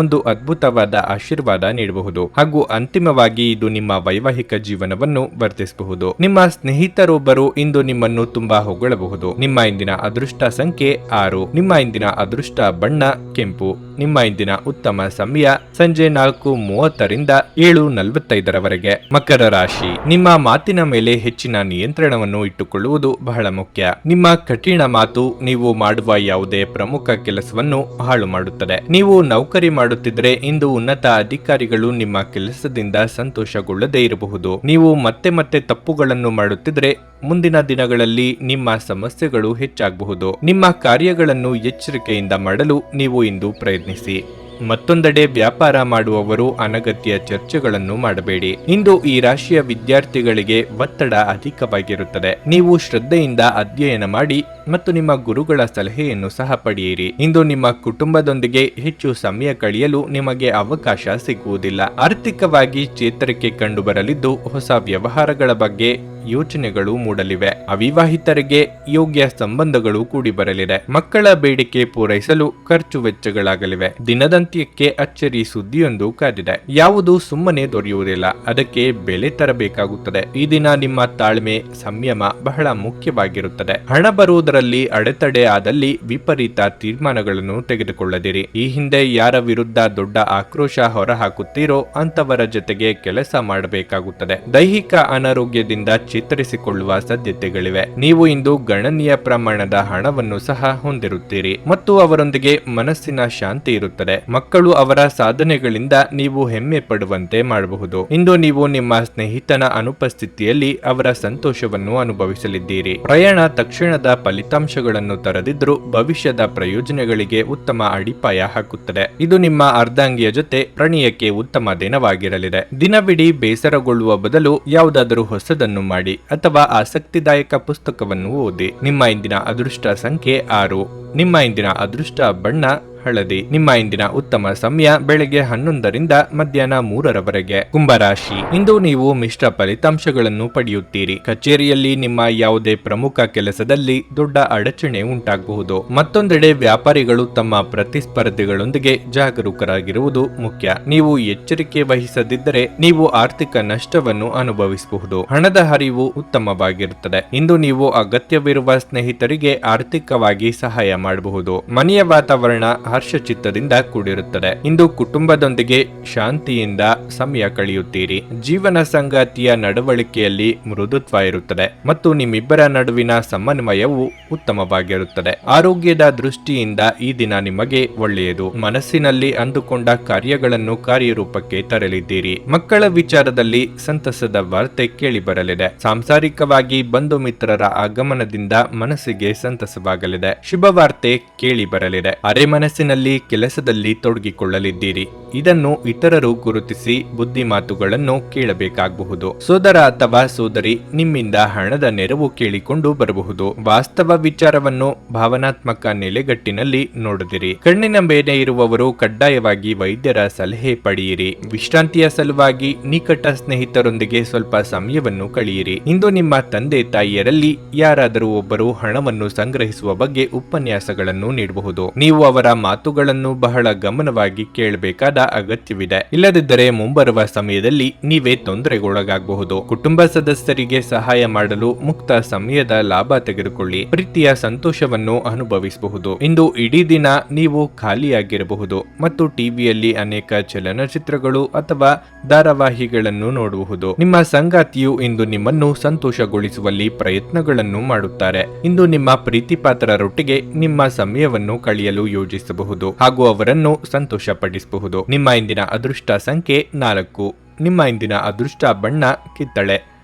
ಒಂದು ಅದ್ಭುತವಾದ ಆಶೀರ್ವಾದ ನೀಡಬಹುದು ಹಾಗೂ ಅಂತಿಮವಾಗಿ ಇದು ನಿಮ್ಮ ವೈವಾಹಿಕ ಜೀವನವನ್ನು ವರ್ಧಿಸಬಹುದು. ನಿಮ್ಮ ಸ್ನೇಹಿತರೊಬ್ಬರು ಇಂದು ನಿಮ್ಮನ್ನು ತುಂಬಾ ಹೊಗಳಬಹುದು. ನಿಮ್ಮ ಇಂದಿನ ಅದೃಷ್ಟ ಸಂಖ್ಯೆ 6. ನಿಮ್ಮ ಇಂದಿನ ಅದೃಷ್ಟ ಬಣ್ಣ ಕೆಂಪು. ನಿಮ್ಮ ಇಂದಿನ ಉತ್ತಮ ಸಮಯ ಸಂಜೆ 4:30ರಿಂದ 7:45ರವರೆಗೆ. ಮಕರ ರಾಶಿ. ನಿಮ್ಮ ಮಾತಿನ ಮೇಲೆ ಹೆಚ್ಚಿನ ನಿಯಂತ್ರಣವನ್ನು ಇಟ್ಟುಕೊಳ್ಳುವುದು ಬಹಳ ಮುಖ್ಯ. ನಿಮ್ಮ ಕಠಿಣ ಮಾತು ನೀವು ಮಾಡುವ ಯಾವುದೇ ಪ್ರಮುಖ ಕೆಲಸವನ್ನು ಹಾಳು ಮಾಡುತ್ತದೆ. ನೀವು ನೌಕರಿ ಮಾಡುತ್ತಿದ್ದರೆ ಇಂದು ಉನ್ನತ ಅಧಿಕಾರಿಗಳು ನಿಮ್ಮ ಕೆಲಸದಿಂದ ಸಂತೋಷಗೊಳ್ಳದೇ ಇರಬಹುದು. ನೀವು ಮತ್ತೆ ತಪ್ಪುಗಳನ್ನು ಮಾಡುತ್ತಿದ್ದರೆ ಮುಂದಿನ ದಿನಗಳಲ್ಲಿ ನಿಮ್ಮ ಸಮಸ್ಯೆಗಳು ಹೆಚ್ಚಾಗಬಹುದು. ನಿಮ್ಮ ಕಾರ್ಯಗಳನ್ನು ಎಚ್ಚರಿಕೆಯಿಂದ ಮಾಡಲು ನೀವು ಇಂದು ಪ್ರಯತ್ನಿಸಿ. ಮತ್ತೊಂದೆಡೆ ವ್ಯಾಪಾರ ಮಾಡುವವರು ಅನಗತ್ಯ ಚರ್ಚೆಗಳನ್ನು ಮಾಡಬೇಡಿ. ಇಂದು ಈ ರಾಶಿಯ ವಿದ್ಯಾರ್ಥಿಗಳಿಗೆ ಒತ್ತಡ ಅಧಿಕವಾಗಿರುತ್ತದೆ. ನೀವು ಶ್ರದ್ಧೆಯಿಂದ ಅಧ್ಯಯನ ಮಾಡಿ ಮತ್ತು ನಿಮ್ಮ ಗುರುಗಳ ಸಲಹೆಯನ್ನು ಸಹ ಪಡೆಯಿರಿ. ಇಂದು ನಿಮ್ಮ ಕುಟುಂಬದೊಂದಿಗೆ ಹೆಚ್ಚು ಸಮಯ ಕಳೆಯಲು ನಿಮಗೆ ಅವಕಾಶ ಸಿಗುವುದಿಲ್ಲ. ಆರ್ಥಿಕವಾಗಿ ಚೇತರಿಕೆ ಕಂಡುಬರಲಿದ್ದು ಹೊಸ ವ್ಯವಹಾರಗಳ ಬಗ್ಗೆ ಯೋಚನೆಗಳು ಮೂಡಲಿವೆ. ಅವಿವಾಹಿತರಿಗೆ ಯೋಗ್ಯ ಸಂಬಂಧಗಳು ಕೂಡಿ ಬರಲಿದೆ. ಮಕ್ಕಳ ಬೇಡಿಕೆ ಪೂರೈಸಲು ಖರ್ಚು ವೆಚ್ಚಗಳಾಗಲಿವೆ. ದಿನದಂತ್ಯಕ್ಕೆ ಅಚ್ಚರಿ ಸುದ್ದಿಯೊಂದು ಕಾದಿದೆ. ಯಾವುದು ಸುಮ್ಮನೆ ದೊರೆಯುವುದಿಲ್ಲ, ಅದಕ್ಕೆ ಬೆಲೆ ತರಬೇಕಾಗುತ್ತದೆ. ಈ ದಿನ ನಿಮ್ಮ ತಾಳ್ಮೆ ಸಂಯಮ ಬಹಳ ಮುಖ್ಯವಾಗಿರುತ್ತದೆ. ಹಣ ಬರುವುದರಲ್ಲಿ ಅಡೆತಡೆ ಆದಲ್ಲಿ ವಿಪರೀತ ತೀರ್ಮಾನಗಳನ್ನು ತೆಗೆದುಕೊಳ್ಳದಿರಿ. ಈ ಹಿಂದೆ ಯಾರ ವಿರುದ್ಧ ದೊಡ್ಡ ಆಕ್ರೋಶ ಹೊರಹಾಕುತ್ತೀರೋ ಅಂತವರ ಜೊತೆಗೆ ಕೆಲಸ ಮಾಡಬೇಕಾಗುತ್ತದೆ. ದೈಹಿಕ ಅನಾರೋಗ್ಯದಿಂದ ಚೇತರಿಸಿಕೊಳ್ಳುವ ಸಾಧ್ಯತೆಗಳಿವೆ. ನೀವು ಇಂದು ಗಣನೀಯ ಪ್ರಮಾಣದ ಹಣವನ್ನು ಸಹ ಹೊಂದಿರುತ್ತೀರಿ ಮತ್ತು ಅವರೊಂದಿಗೆ ಮನಸ್ಸಿನ ಶಾಂತಿ ಇರುತ್ತದೆ. ಮಕ್ಕಳು ಅವರ ಸಾಧನೆಗಳಿಂದ ನೀವು ಹೆಮ್ಮೆ ಪಡುವಂತೆ ಮಾಡಬಹುದು. ಇಂದು ನೀವು ನಿಮ್ಮ ಸ್ನೇಹಿತನ ಅನುಪಸ್ಥಿತಿಯಲ್ಲಿ ಅವರ ಸಂತೋಷವನ್ನು ಅನುಭವಿಸಲಿದ್ದೀರಿ. ಪ್ರಯಾಣ ತಕ್ಷಣದ ಫಲಿತಾಂಶಗಳನ್ನು ತರದಿದ್ರೂ ಭವಿಷ್ಯದ ಪ್ರಯೋಜನಗಳಿಗೆ ಉತ್ತಮ ಅಡಿಪಾಯ ಹಾಕುತ್ತದೆ. ಇದು ನಿಮ್ಮ ಅರ್ಧಾಂಗಿಯ ಜೊತೆ ಪ್ರಣಯಕ್ಕೆ ಉತ್ತಮ ದಿನವಾಗಿರಲಿದೆ. ದಿನವಿಡೀ ಬೇಸರಗೊಳ್ಳುವ ಬದಲು ಯಾವುದಾದರೂ ಹೊಸದನ್ನು ಮಾಡಿ ಅಥವಾ ಆಸಕ್ತಿದಾಯಕ ಪುಸ್ತಕವನ್ನು ಓದಿ. ನಿಮ್ಮ ಇಂದಿನ ಅದೃಷ್ಟ ಸಂಖ್ಯೆ 6. ನಿಮ್ಮ ಇಂದಿನ ಅದೃಷ್ಟ ಬಣ್ಣ ಹಳದಿ. ನಿಮ್ಮ ಇಂದಿನ ಉತ್ತಮ ಸಮಯ ಬೆಳಗ್ಗೆ 11ರಿಂದ ಮಧ್ಯಾಹ್ನ 3ರವರೆಗೆ. ಕುಂಭರಾಶಿ. ಇಂದು ನೀವು ಮಿಶ್ರ ಫಲಿತಾಂಶಗಳನ್ನು ಪಡೆಯುತ್ತೀರಿ. ಕಚೇರಿಯಲ್ಲಿ ನಿಮ್ಮ ಯಾವುದೇ ಪ್ರಮುಖ ಕೆಲಸದಲ್ಲಿ ದೊಡ್ಡ ಅಡಚಣೆ ಉಂಟಾಗಬಹುದು. ಮತ್ತೊಂದೆಡೆ ವ್ಯಾಪಾರಿಗಳು ತಮ್ಮ ಪ್ರತಿಸ್ಪರ್ಧಿಗಳೊಂದಿಗೆ ಜಾಗರೂಕರಾಗಿರುವುದು ಮುಖ್ಯ. ನೀವು ಎಚ್ಚರಿಕೆ ವಹಿಸದಿದ್ದರೆ ನೀವು ಆರ್ಥಿಕ ನಷ್ಟವನ್ನು ಅನುಭವಿಸಬಹುದು. ಹಣದ ಹರಿವು ಉತ್ತಮವಾಗಿರುತ್ತದೆ. ಇಂದು ನೀವು ಅಗತ್ಯವಿರುವ ಸ್ನೇಹಿತರಿಗೆ ಆರ್ಥಿಕವಾಗಿ ಸಹಾಯ ಮಾಡಬಹುದು. ಮನೆಯ ವಾತಾವರಣ ಹರ್ಷಚಿತ್ತದಿಂದ ಕೂಡಿರುತ್ತದೆ. ಇಂದು ಕುಟುಂಬದೊಂದಿಗೆ ಶಾಂತಿಯಿಂದ ಸಮಯ ಕಳೆಯುತ್ತೀರಿ. ಜೀವನ ಸಂಗಾತಿಯ ನಡವಳಿಕೆಯಲ್ಲಿ ಮೃದುತ್ವ ಇರುತ್ತದೆ ಮತ್ತು ನಿಮ್ಮಿಬ್ಬರ ನಡುವಿನ ಸಮನ್ವಯವು ಉತ್ತಮವಾಗಿರುತ್ತದೆ. ಆರೋಗ್ಯದ ದೃಷ್ಟಿಯಿಂದ ಈ ದಿನ ನಿಮಗೆ ಒಳ್ಳೆಯದು. ಮನಸ್ಸಿನಲ್ಲಿ ಅಂದುಕೊಂಡ ಕಾರ್ಯಗಳನ್ನು ಕಾರ್ಯರೂಪಕ್ಕೆ ತರಲಿದ್ದೀರಿ. ಮಕ್ಕಳ ವಿಚಾರದಲ್ಲಿ ಸಂತಸದ ವಾರ್ತೆ ಕೇಳಿ ಬರಲಿದೆ. ಸಾಂಸಾರಿಕವಾಗಿ ಬಂಧು ಮಿತ್ರರ ಆಗಮನದಿಂದ ಮನಸ್ಸಿಗೆ ಸಂತಸವಾಗಲಿದೆ. ಶುಭವಾರ್ತೆ ಕೇಳಿ ಬರಲಿದೆ. ಅರೆ ಮನಸ್ಸಿನಲ್ಲಿ ಕೆಲಸದಲ್ಲಿ ತೊಡಗಿಕೊಳ್ಳಲಿದ್ದೀರಿ. ಇದನ್ನು ಇತರರು ಗುರುತಿಸಿ ಬುದ್ಧಿ ಮಾತುಗಳನ್ನು ಕೇಳಬೇಕಾಗಬಹುದು. ಸೋದರ ಅಥವಾ ಸೋದರಿ ನಿಮ್ಮಿಂದ ಹಣದ ನೆರವು ಕೇಳಿಕೊಂಡು ಬರಬಹುದು. ವಾಸ್ತವ ವಿಚಾರವನ್ನು ಭಾವನಾತ್ಮಕ ನೆಲೆಗಟ್ಟಿನಲ್ಲಿ ನೋಡಿದಿರಿ. ಕಣ್ಣಿನ ಮೇಲೆ ಇರುವವರು ಕಡ್ಡಾಯವಾಗಿ ವೈದ್ಯರ ಸಲಹೆ ಪಡೆಯಿರಿ. ವಿಶ್ರಾಂತಿಯ ಸಲುವಾಗಿ ನಿಕಟ ಸ್ನೇಹಿತರೊಂದಿಗೆ ಸ್ವಲ್ಪ ಸಮಯವನ್ನು ಕಳೆಯಿರಿ. ಇಂದು ನಿಮ್ಮ ತಂದೆ ತಾಯಿಯರಲ್ಲಿ ಯಾರಾದರೂ ಒಬ್ಬರು ಹಣವನ್ನು ಸಂಗ್ರಹಿಸುವ ಬಗ್ಗೆ ಉಪನ್ಯಾಸಗಳನ್ನು ನೀಡಬಹುದು. ನೀವು ಅವರ ಮಾತುಗಳನ್ನು ಬಹಳ ಗಮನವಾಗಿ ಕೇಳಬೇಕಾದ ಅಗತ್ಯವಿದೆ. ಇಲ್ಲದಿದ್ದರೆ ಮುಂಬರುವ ಸಮಯದಲ್ಲಿ ನೀವೇ ತೊಂದರೆಗೊಳಗಾಗಬಹುದು. ಕುಟುಂಬ ಸದಸ್ಯರಿಗೆ ಸಹಾಯ ಮಾಡಲು ಮುಕ್ತ ಸಮಯದ ಲಾಭ ತೆಗೆದುಕೊಳ್ಳಿ. ಪ್ರೀತಿಯ ಸಂತೋಷವನ್ನು ಅನುಭವಿಸಬಹುದು. ಇಂದು ಇಡೀ ದಿನ ನೀವು ಖಾಲಿಯಾಗಿರಬಹುದು ಮತ್ತು ಟಿವಿಯಲ್ಲಿ ಅನೇಕ ಚಲನಚಿತ್ರಗಳು ಅಥವಾ ಧಾರಾವಾಹಿಗಳನ್ನು ನೋಡಬಹುದು. ನಿಮ್ಮ ಸಂಗಾತಿಯು ಇಂದು ನಿಮ್ಮನ್ನು ಸಂತೋಷಗೊಳಿಸುವಲ್ಲಿ ಪ್ರಯತ್ನಗಳನ್ನು ಮಾಡುತ್ತಾರೆ. ಇಂದು ನಿಮ್ಮ ಪ್ರೀತಿಪಾತ್ರರೊಟ್ಟಿಗೆ ನಿಮ್ಮ ಸಮಯವನ್ನು ಕಳೆಯಲು ಯೋಜಿಸಬಹುದು ಹಾಗೂ ಅವರನ್ನು ಸಂತೋಷಪಡಿಸಬಹುದು. ನಿಮ್ಮ ಇಂದಿನ ಅದೃಷ್ಟ ಸಂಖ್ಯೆ 4. ನಿಮ್ಮ ಇಂದಿನ ಅದೃಷ್ಟ ಬಣ್ಣ ಕಿತ್ತಳೆ.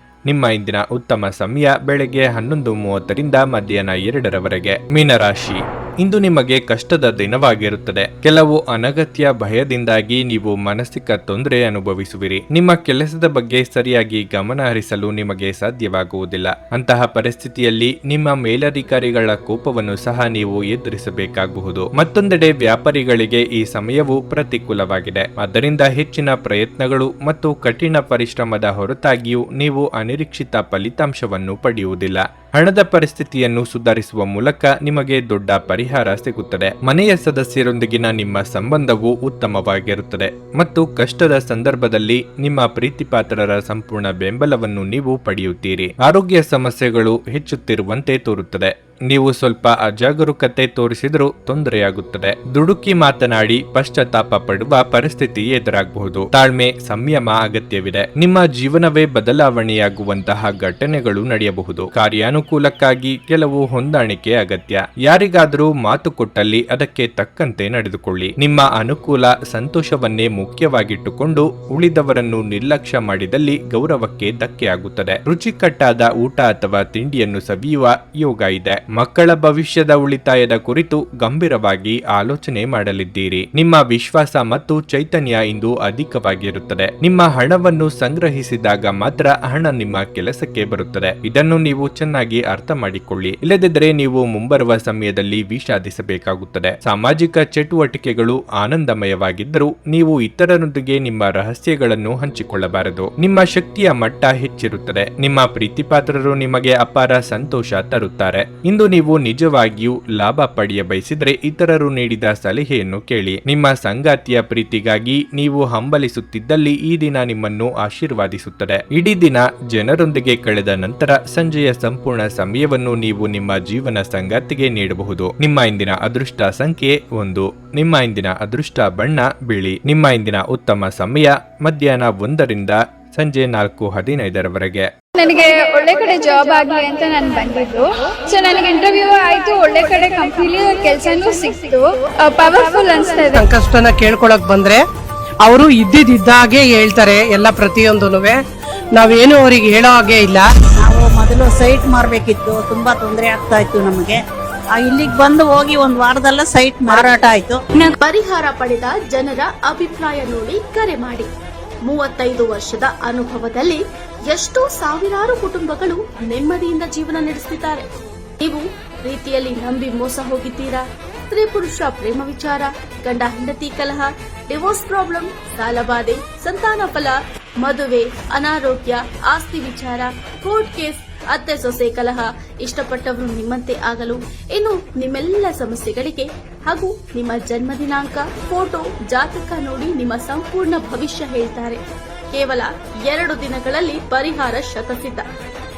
ನಿಮ್ಮ ಇಂದಿನ ಉತ್ತಮ ಸಮಯ ಬೆಳಗ್ಗೆ 11:30ರಿಂದ ಮಧ್ಯಾಹ್ನ 2ರವರೆಗೆ. ಮೀನರಾಶಿ, ಇಂದು ನಿಮಗೆ ಕಷ್ಟದ ದಿನವಾಗಿರುತ್ತದೆ. ಕೆಲವು ಅನಗತ್ಯ ಭಯದಿಂದಾಗಿ ನೀವು ಮಾನಸಿಕ ತೊಂದರೆ ಅನುಭವಿಸುವಿರಿ. ನಿಮ್ಮ ಕೆಲಸದ ಬಗ್ಗೆ ಸರಿಯಾಗಿ ಗಮನ ಹರಿಸಲು ನಿಮಗೆ ಸಾಧ್ಯವಾಗುವುದಿಲ್ಲ. ಅಂತಹ ಪರಿಸ್ಥಿತಿಯಲ್ಲಿ ನಿಮ್ಮ ಮೇಲಧಿಕಾರಿಗಳ ಕೋಪವನ್ನು ಸಹ ನೀವು ಎದುರಿಸಬೇಕಾಗಬಹುದು. ಮತ್ತೊಂದೆಡೆ ವ್ಯಾಪಾರಿಗಳಿಗೆ ಈ ಸಮಯವು ಪ್ರತಿಕೂಲವಾಗಿದೆ. ಆದ್ದರಿಂದ ಹೆಚ್ಚಿನ ಪ್ರಯತ್ನಗಳು ಮತ್ತು ಕಠಿಣ ಪರಿಶ್ರಮದ ಹೊರತಾಗಿಯೂ ನೀವು ಅನಿರೀಕ್ಷಿತ ಫಲಿತಾಂಶವನ್ನು ಪಡೆಯುವುದಿಲ್ಲ. ಹಣದ ಪರಿಸ್ಥಿತಿಯನ್ನು ಸುಧಾರಿಸುವ ಮೂಲಕ ನಿಮಗೆ ದೊಡ್ಡ ಪರಿಹಾರ ಸಿಗುತ್ತದೆ. ಮನೆಯ ಸದಸ್ಯರೊಂದಿಗಿನ ನಿಮ್ಮ ಸಂಬಂಧವು ಉತ್ತಮವಾಗಿರುತ್ತದೆ ಮತ್ತು ಕಷ್ಟದ ಸಂದರ್ಭದಲ್ಲಿ ನಿಮ್ಮ ಪ್ರೀತಿಪಾತ್ರರ ಸಂಪೂರ್ಣ ಬೆಂಬಲವನ್ನು ನೀವು ಪಡೆಯುತ್ತೀರಿ. ಆರೋಗ್ಯ ಸಮಸ್ಯೆಗಳು ಹೆಚ್ಚುತ್ತಿರುವಂತೆ ತೋರುತ್ತದೆ. ನೀವು ಸ್ವಲ್ಪ ಅಜಾಗರೂಕತೆ ತೋರಿಸಿದರೂ ತೊಂದರೆಯಾಗುತ್ತದೆ. ದುಡುಕಿ ಮಾತನಾಡಿ ಪಶ್ಚಾತ್ತಾಪ ಪಡುವ ಪರಿಸ್ಥಿತಿ ಎದುರಾಗಬಹುದು. ತಾಳ್ಮೆ, ಸಂಯಮ ಅಗತ್ಯವಿದೆ. ನಿಮ್ಮ ಜೀವನವೇ ಬದಲಾವಣೆಯಾಗುವಂತಹ ಘಟನೆಗಳು ನಡೆಯಬಹುದು. ಕಾರ್ಯಾನುಕೂಲಕ್ಕಾಗಿ ಕೆಲವು ಹೊಂದಾಣಿಕೆ ಅಗತ್ಯ. ಯಾರಿಗಾದರೂ ಮಾತು ಕೊಟ್ಟಲ್ಲಿ ಅದಕ್ಕೆ ತಕ್ಕಂತೆ ನಡೆದುಕೊಳ್ಳಿ. ನಿಮ್ಮ ಅನುಕೂಲ, ಸಂತೋಷವನ್ನೇ ಮುಖ್ಯವಾಗಿಟ್ಟುಕೊಂಡು ಉಳಿದವರನ್ನು ನಿರ್ಲಕ್ಷ್ಯ ಮಾಡಿದಲ್ಲಿ ಗೌರವಕ್ಕೆ ಧಕ್ಕೆಯಾಗುತ್ತದೆ. ರುಚಿಕಟ್ಟಾದ ಊಟ ಅಥವಾ ತಿಂಡಿಯನ್ನು ಸವಿಯುವ ಯೋಗ ಇದೆ. ಮಕ್ಕಳ ಭವಿಷ್ಯದ ಉಳಿತಾಯದ ಕುರಿತು ಗಂಭೀರವಾಗಿ ಆಲೋಚನೆ ಮಾಡಲಿದ್ದೀರಿ. ನಿಮ್ಮ ವಿಶ್ವಾಸ ಮತ್ತು ಚೈತನ್ಯ ಇಂದು ಅಧಿಕವಾಗಿರುತ್ತದೆ. ನಿಮ್ಮ ಹಣವನ್ನು ಸಂಗ್ರಹಿಸಿದಾಗ ಮಾತ್ರ ಹಣ ನಿಮ್ಮ ಕೆಲಸಕ್ಕೆ ಬರುತ್ತದೆ. ಇದನ್ನು ನೀವು ಚೆನ್ನಾಗಿ ಅರ್ಥ ಮಾಡಿಕೊಳ್ಳಿ. ಇಲ್ಲದಿದ್ದರೆ ನೀವು ಮುಂಬರುವ ಸಮಯದಲ್ಲಿ ವಿಷಾದಿಸಬೇಕಾಗುತ್ತದೆ. ಸಾಮಾಜಿಕ ಚಟುವಟಿಕೆಗಳು ಆನಂದಮಯವಾಗಿದ್ದರೂ ನೀವು ಇತರರೊಂದಿಗೆ ನಿಮ್ಮ ರಹಸ್ಯಗಳನ್ನು ಹಂಚಿಕೊಳ್ಳಬಾರದು. ನಿಮ್ಮ ಶಕ್ತಿಯ ಮಟ್ಟ ಹೆಚ್ಚಿರುತ್ತದೆ. ನಿಮ್ಮ ಪ್ರೀತಿಪಾತ್ರರು ನಿಮಗೆ ಅಪಾರ ಸಂತೋಷ ತರುತ್ತಾರೆ. ಇಂದು ನೀವು ನಿಜವಾಗಿಯೂ ಲಾಭ ಪಡೆಯ ಬಯಸಿದರೆ ಇತರರು ನೀಡಿದ ಸಲಹೆಯನ್ನು ಕೇಳಿ. ನಿಮ್ಮ ಸಂಗಾತಿಯ ಪ್ರೀತಿಗಾಗಿ ನೀವು ಹಂಬಲಿಸುತ್ತಿದ್ದಲ್ಲಿ ಈ ದಿನ ನಿಮ್ಮನ್ನು ಆಶೀರ್ವಾದಿಸುತ್ತದೆ. ಇಡೀ ದಿನ ಜನರೊಂದಿಗೆ ಕಳೆದ ನಂತರ ಸಂಜೆಯ ಸಂಪೂರ್ಣ ಸಮಯವನ್ನು ನೀವು ನಿಮ್ಮ ಜೀವನ ಸಂಗಾತಿಗೆ ನೀಡಬಹುದು. ನಿಮ್ಮ ಇಂದಿನ ಅದೃಷ್ಟ ಸಂಖ್ಯೆ 1. ನಿಮ್ಮ ಇಂದಿನ ಅದೃಷ್ಟ ಬಣ್ಣ ಬಿಳಿ. ನಿಮ್ಮ ಇಂದಿನ ಉತ್ತಮ ಸಮಯ ಮಧ್ಯಾಹ್ನ 1ರಿಂದ ಸಂಜೆ 4:15ರವರೆಗೆ. ನನಗೆ ಒಳ್ಳೆ ಕಡೆ ಜಾಬ್ ಆಗಲಿ ಅಂತ ನಾನು ಬಂದಿದ್ದು. ಸೊ ನನಗೆ ಇಂಟರ್ವ್ಯೂ ಆಯ್ತು, ಒಳ್ಳೆ ಕಡೆ ಕಂಪ್ನಿಲಿ ಕೆಲಸನೂ ಸಿಕ್ತು. ಪವರ್ಫುಲ್ ಅನ್ಸ್ತಾ ಇದೆ. ಸಂಕಷ್ಟನ ಕೇಳ್ಕೊಳಕ್ ಬಂದ್ರೆ ಅವರು ಇದ್ದಿದ್ದಾಗೆ ಹೇಳ್ತಾರೆ ಎಲ್ಲ ಪ್ರತಿಯೊಂದೂನುವೆ. ನಾವೇನು ಅವ್ರಿಗೆ ಹೇಳೋ ಹಾಗೆ ಇಲ್ಲ. ನಾವು ಮೊದಲು ಸೈಟ್ ಮಾರ್ಬೇಕಿತ್ತು, ತುಂಬಾ ತೊಂದರೆ ಆಗ್ತಾ ಇತ್ತು ನಮಗೆ. ಇಲ್ಲಿಗೆ ಬಂದು ಹೋಗಿ ಒಂದು ವಾರದಲ್ಲ ಸೈಟ್ ಮಾರಾಟ ಆಯ್ತು. ಪರಿಹಾರ ಪಡೆದ ಜನರ ಅಭಿಪ್ರಾಯ ನೋಡಿ ಕರೆ ಮಾಡಿ. 35 ವರ್ಷದ ಅನುಭವದಲ್ಲಿ ಎಷ್ಟೋ ಸಾವಿರಾರು ಕುಟುಂಬಗಳು ನೆಮ್ಮದಿಯಿಂದ ಜೀವನ ನಡೆಸುತ್ತಿದ್ದಾರೆ. ನೀವು ಪ್ರೀತಿಯಲ್ಲಿ ನಂಬಿ ಮೋಸ ಹೋಗಿದ್ದೀರಾ? ಸ್ತ್ರೀ ಪುರುಷ ಪ್ರೇಮ ವಿಚಾರ, ಗಂಡ ಹೆಂಡತಿ ಕಲಹ, ಡಿವೋರ್ಸ್ ಪ್ರಾಬ್ಲಮ್, ಸಾಲಬಾಧೆ, ಸಂತಾನ ಫಲ, ಮದುವೆ, ಅನಾರೋಗ್ಯ, ಆಸ್ತಿ ವಿಚಾರ, ಕೋರ್ಟ್ ಕೇಸ್, ಅತ್ತೆ ಸೊಸೆ ಕಲಹ, ಇಷ್ಟಪಟ್ಟವರು ನಿಮ್ಮಂತೆ ಆಗಲು, ಇನ್ನು ನಿಮ್ಮೆಲ್ಲ ಸಮಸ್ಯೆಗಳಿಗೆ ಹಾಗೂ ನಿಮ್ಮ ಜನ್ಮ ದಿನಾಂಕ, ಫೋಟೋ, ಜಾತಕ ನೋಡಿ ನಿಮ್ಮ ಸಂಪೂರ್ಣ ಭವಿಷ್ಯ ಹೇಳ್ತಾರೆ. ಕೇವಲ 2 ದಿನಗಳಲ್ಲಿ ಪರಿಹಾರ ಶತಸಿದ್ಧ.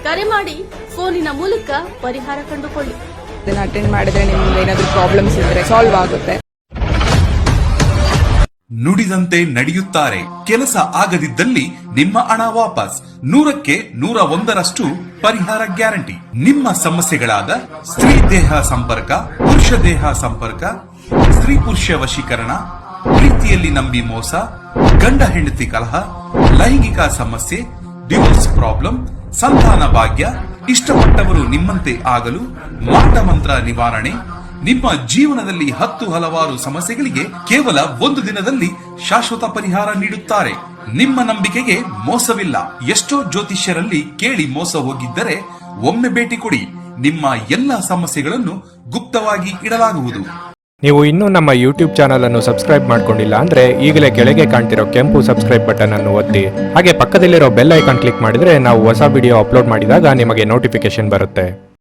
ಕರೆ ಮಾಡಿ ಫೋನಿನ ಮೂಲಕ ಪರಿಹಾರ ಕಂಡುಕೊಳ್ಳಿ. ಅದನ್ನ ಅಟೆಂಡ್ ಮಾಡಿದ್ರೆ ನಿಮ್ಗೆ ಏನಾದರೂ ಪ್ರಾಬ್ಲಮ್ಸ್ ಇದ್ರೆ ಸಾಲ್ವ್ ಆಗುತ್ತೆ. ನುಡಿದಂತೆ ನಡೆಯುತ್ತಾರೆ. ಕೆಲಸ ಆಗದಿದ್ದಲ್ಲಿ ನಿಮ್ಮ ಹಣ ವಾಪಸ್. 100ಕ್ಕೆ 101ರಷ್ಟು ಪರಿಹಾರ ಗ್ಯಾರಂಟಿ. ನಿಮ್ಮ ಸಮಸ್ಯೆಗಳಾದ ಸ್ತ್ರೀ ದೇಹ ಸಂಪರ್ಕ, ಪುರುಷ ದೇಹ ಸಂಪರ್ಕ, ಸ್ತ್ರೀ ಪುರುಷ ವಶೀಕರಣ, ಪ್ರೀತಿಯಲ್ಲಿ ನಂಬಿ ಮೋಸ, ಗಂಡ ಹೆಂಡತಿ ಕಲಹ, ಲೈಂಗಿಕ ಸಮಸ್ಯೆ, ಡಿವೋರ್ಸ್ ಪ್ರಾಬ್ಲಮ್, ಸಂತಾನ ಭಾಗ್ಯ, ಇಷ್ಟಪಟ್ಟವರು ನಿಮ್ಮಂತೆ ಆಗಲು ಮಾಟ ಮಂತ್ರ ನಿವಾರಣೆ, ನಿಮ್ಮ ಜೀವನದಲ್ಲಿ 10 ಹಲವಾರು ಸಮಸ್ಯೆಗಳಿಗೆ ಕೇವಲ 1 ದಿನದಲ್ಲಿ ಶಾಶ್ವತ ಪರಿಹಾರ ನೀಡುತ್ತಾರೆ. ನಿಮ್ಮ ನಂಬಿಕೆಗೆ ಮೋಸವಿಲ್ಲ. ಎಷ್ಟೋ ಜ್ಯೋತಿಷ್ಯರಲ್ಲಿ ಕೇಳಿ ಮೋಸ ಹೋಗಿದ್ದರೆ ಒಮ್ಮೆ ಭೇಟಿ ಕೊಡಿ. ನಿಮ್ಮ ಎಲ್ಲ ಸಮಸ್ಯೆಗಳನ್ನು ಗುಪ್ತವಾಗಿ ಇಡಲಾಗುವುದು. ನೀವು ಇನ್ನೂ ನಮ್ಮ ಯೂಟ್ಯೂಬ್ ಚಾನಲ್ ಅನ್ನು ಸಬ್ಸ್ಕ್ರೈಬ್ ಮಾಡ್ಕೊಂಡಿಲ್ಲ ಅಂದ್ರೆ ಈಗಲೇ ಕೆಳಗೆ ಕಾಣ್ತಿರೋ ಕೆಂಪು ಸಬ್ಸ್ಕ್ರೈಬ್ ಬಟನ್ ಅನ್ನು ಒತ್ತಿ. ಹಾಗೆ ಪಕ್ಕದಲ್ಲಿರೋ ಬೆಲ್ ಐಕಾನ್ ಕ್ಲಿಕ್ ಮಾಡಿದ್ರೆ ನಾವು ಹೊಸ ವಿಡಿಯೋ ಅಪ್ಲೋಡ್ ಮಾಡಿದಾಗ ನಿಮಗೆ ನೋಟಿಫಿಕೇಶನ್ ಬರುತ್ತೆ.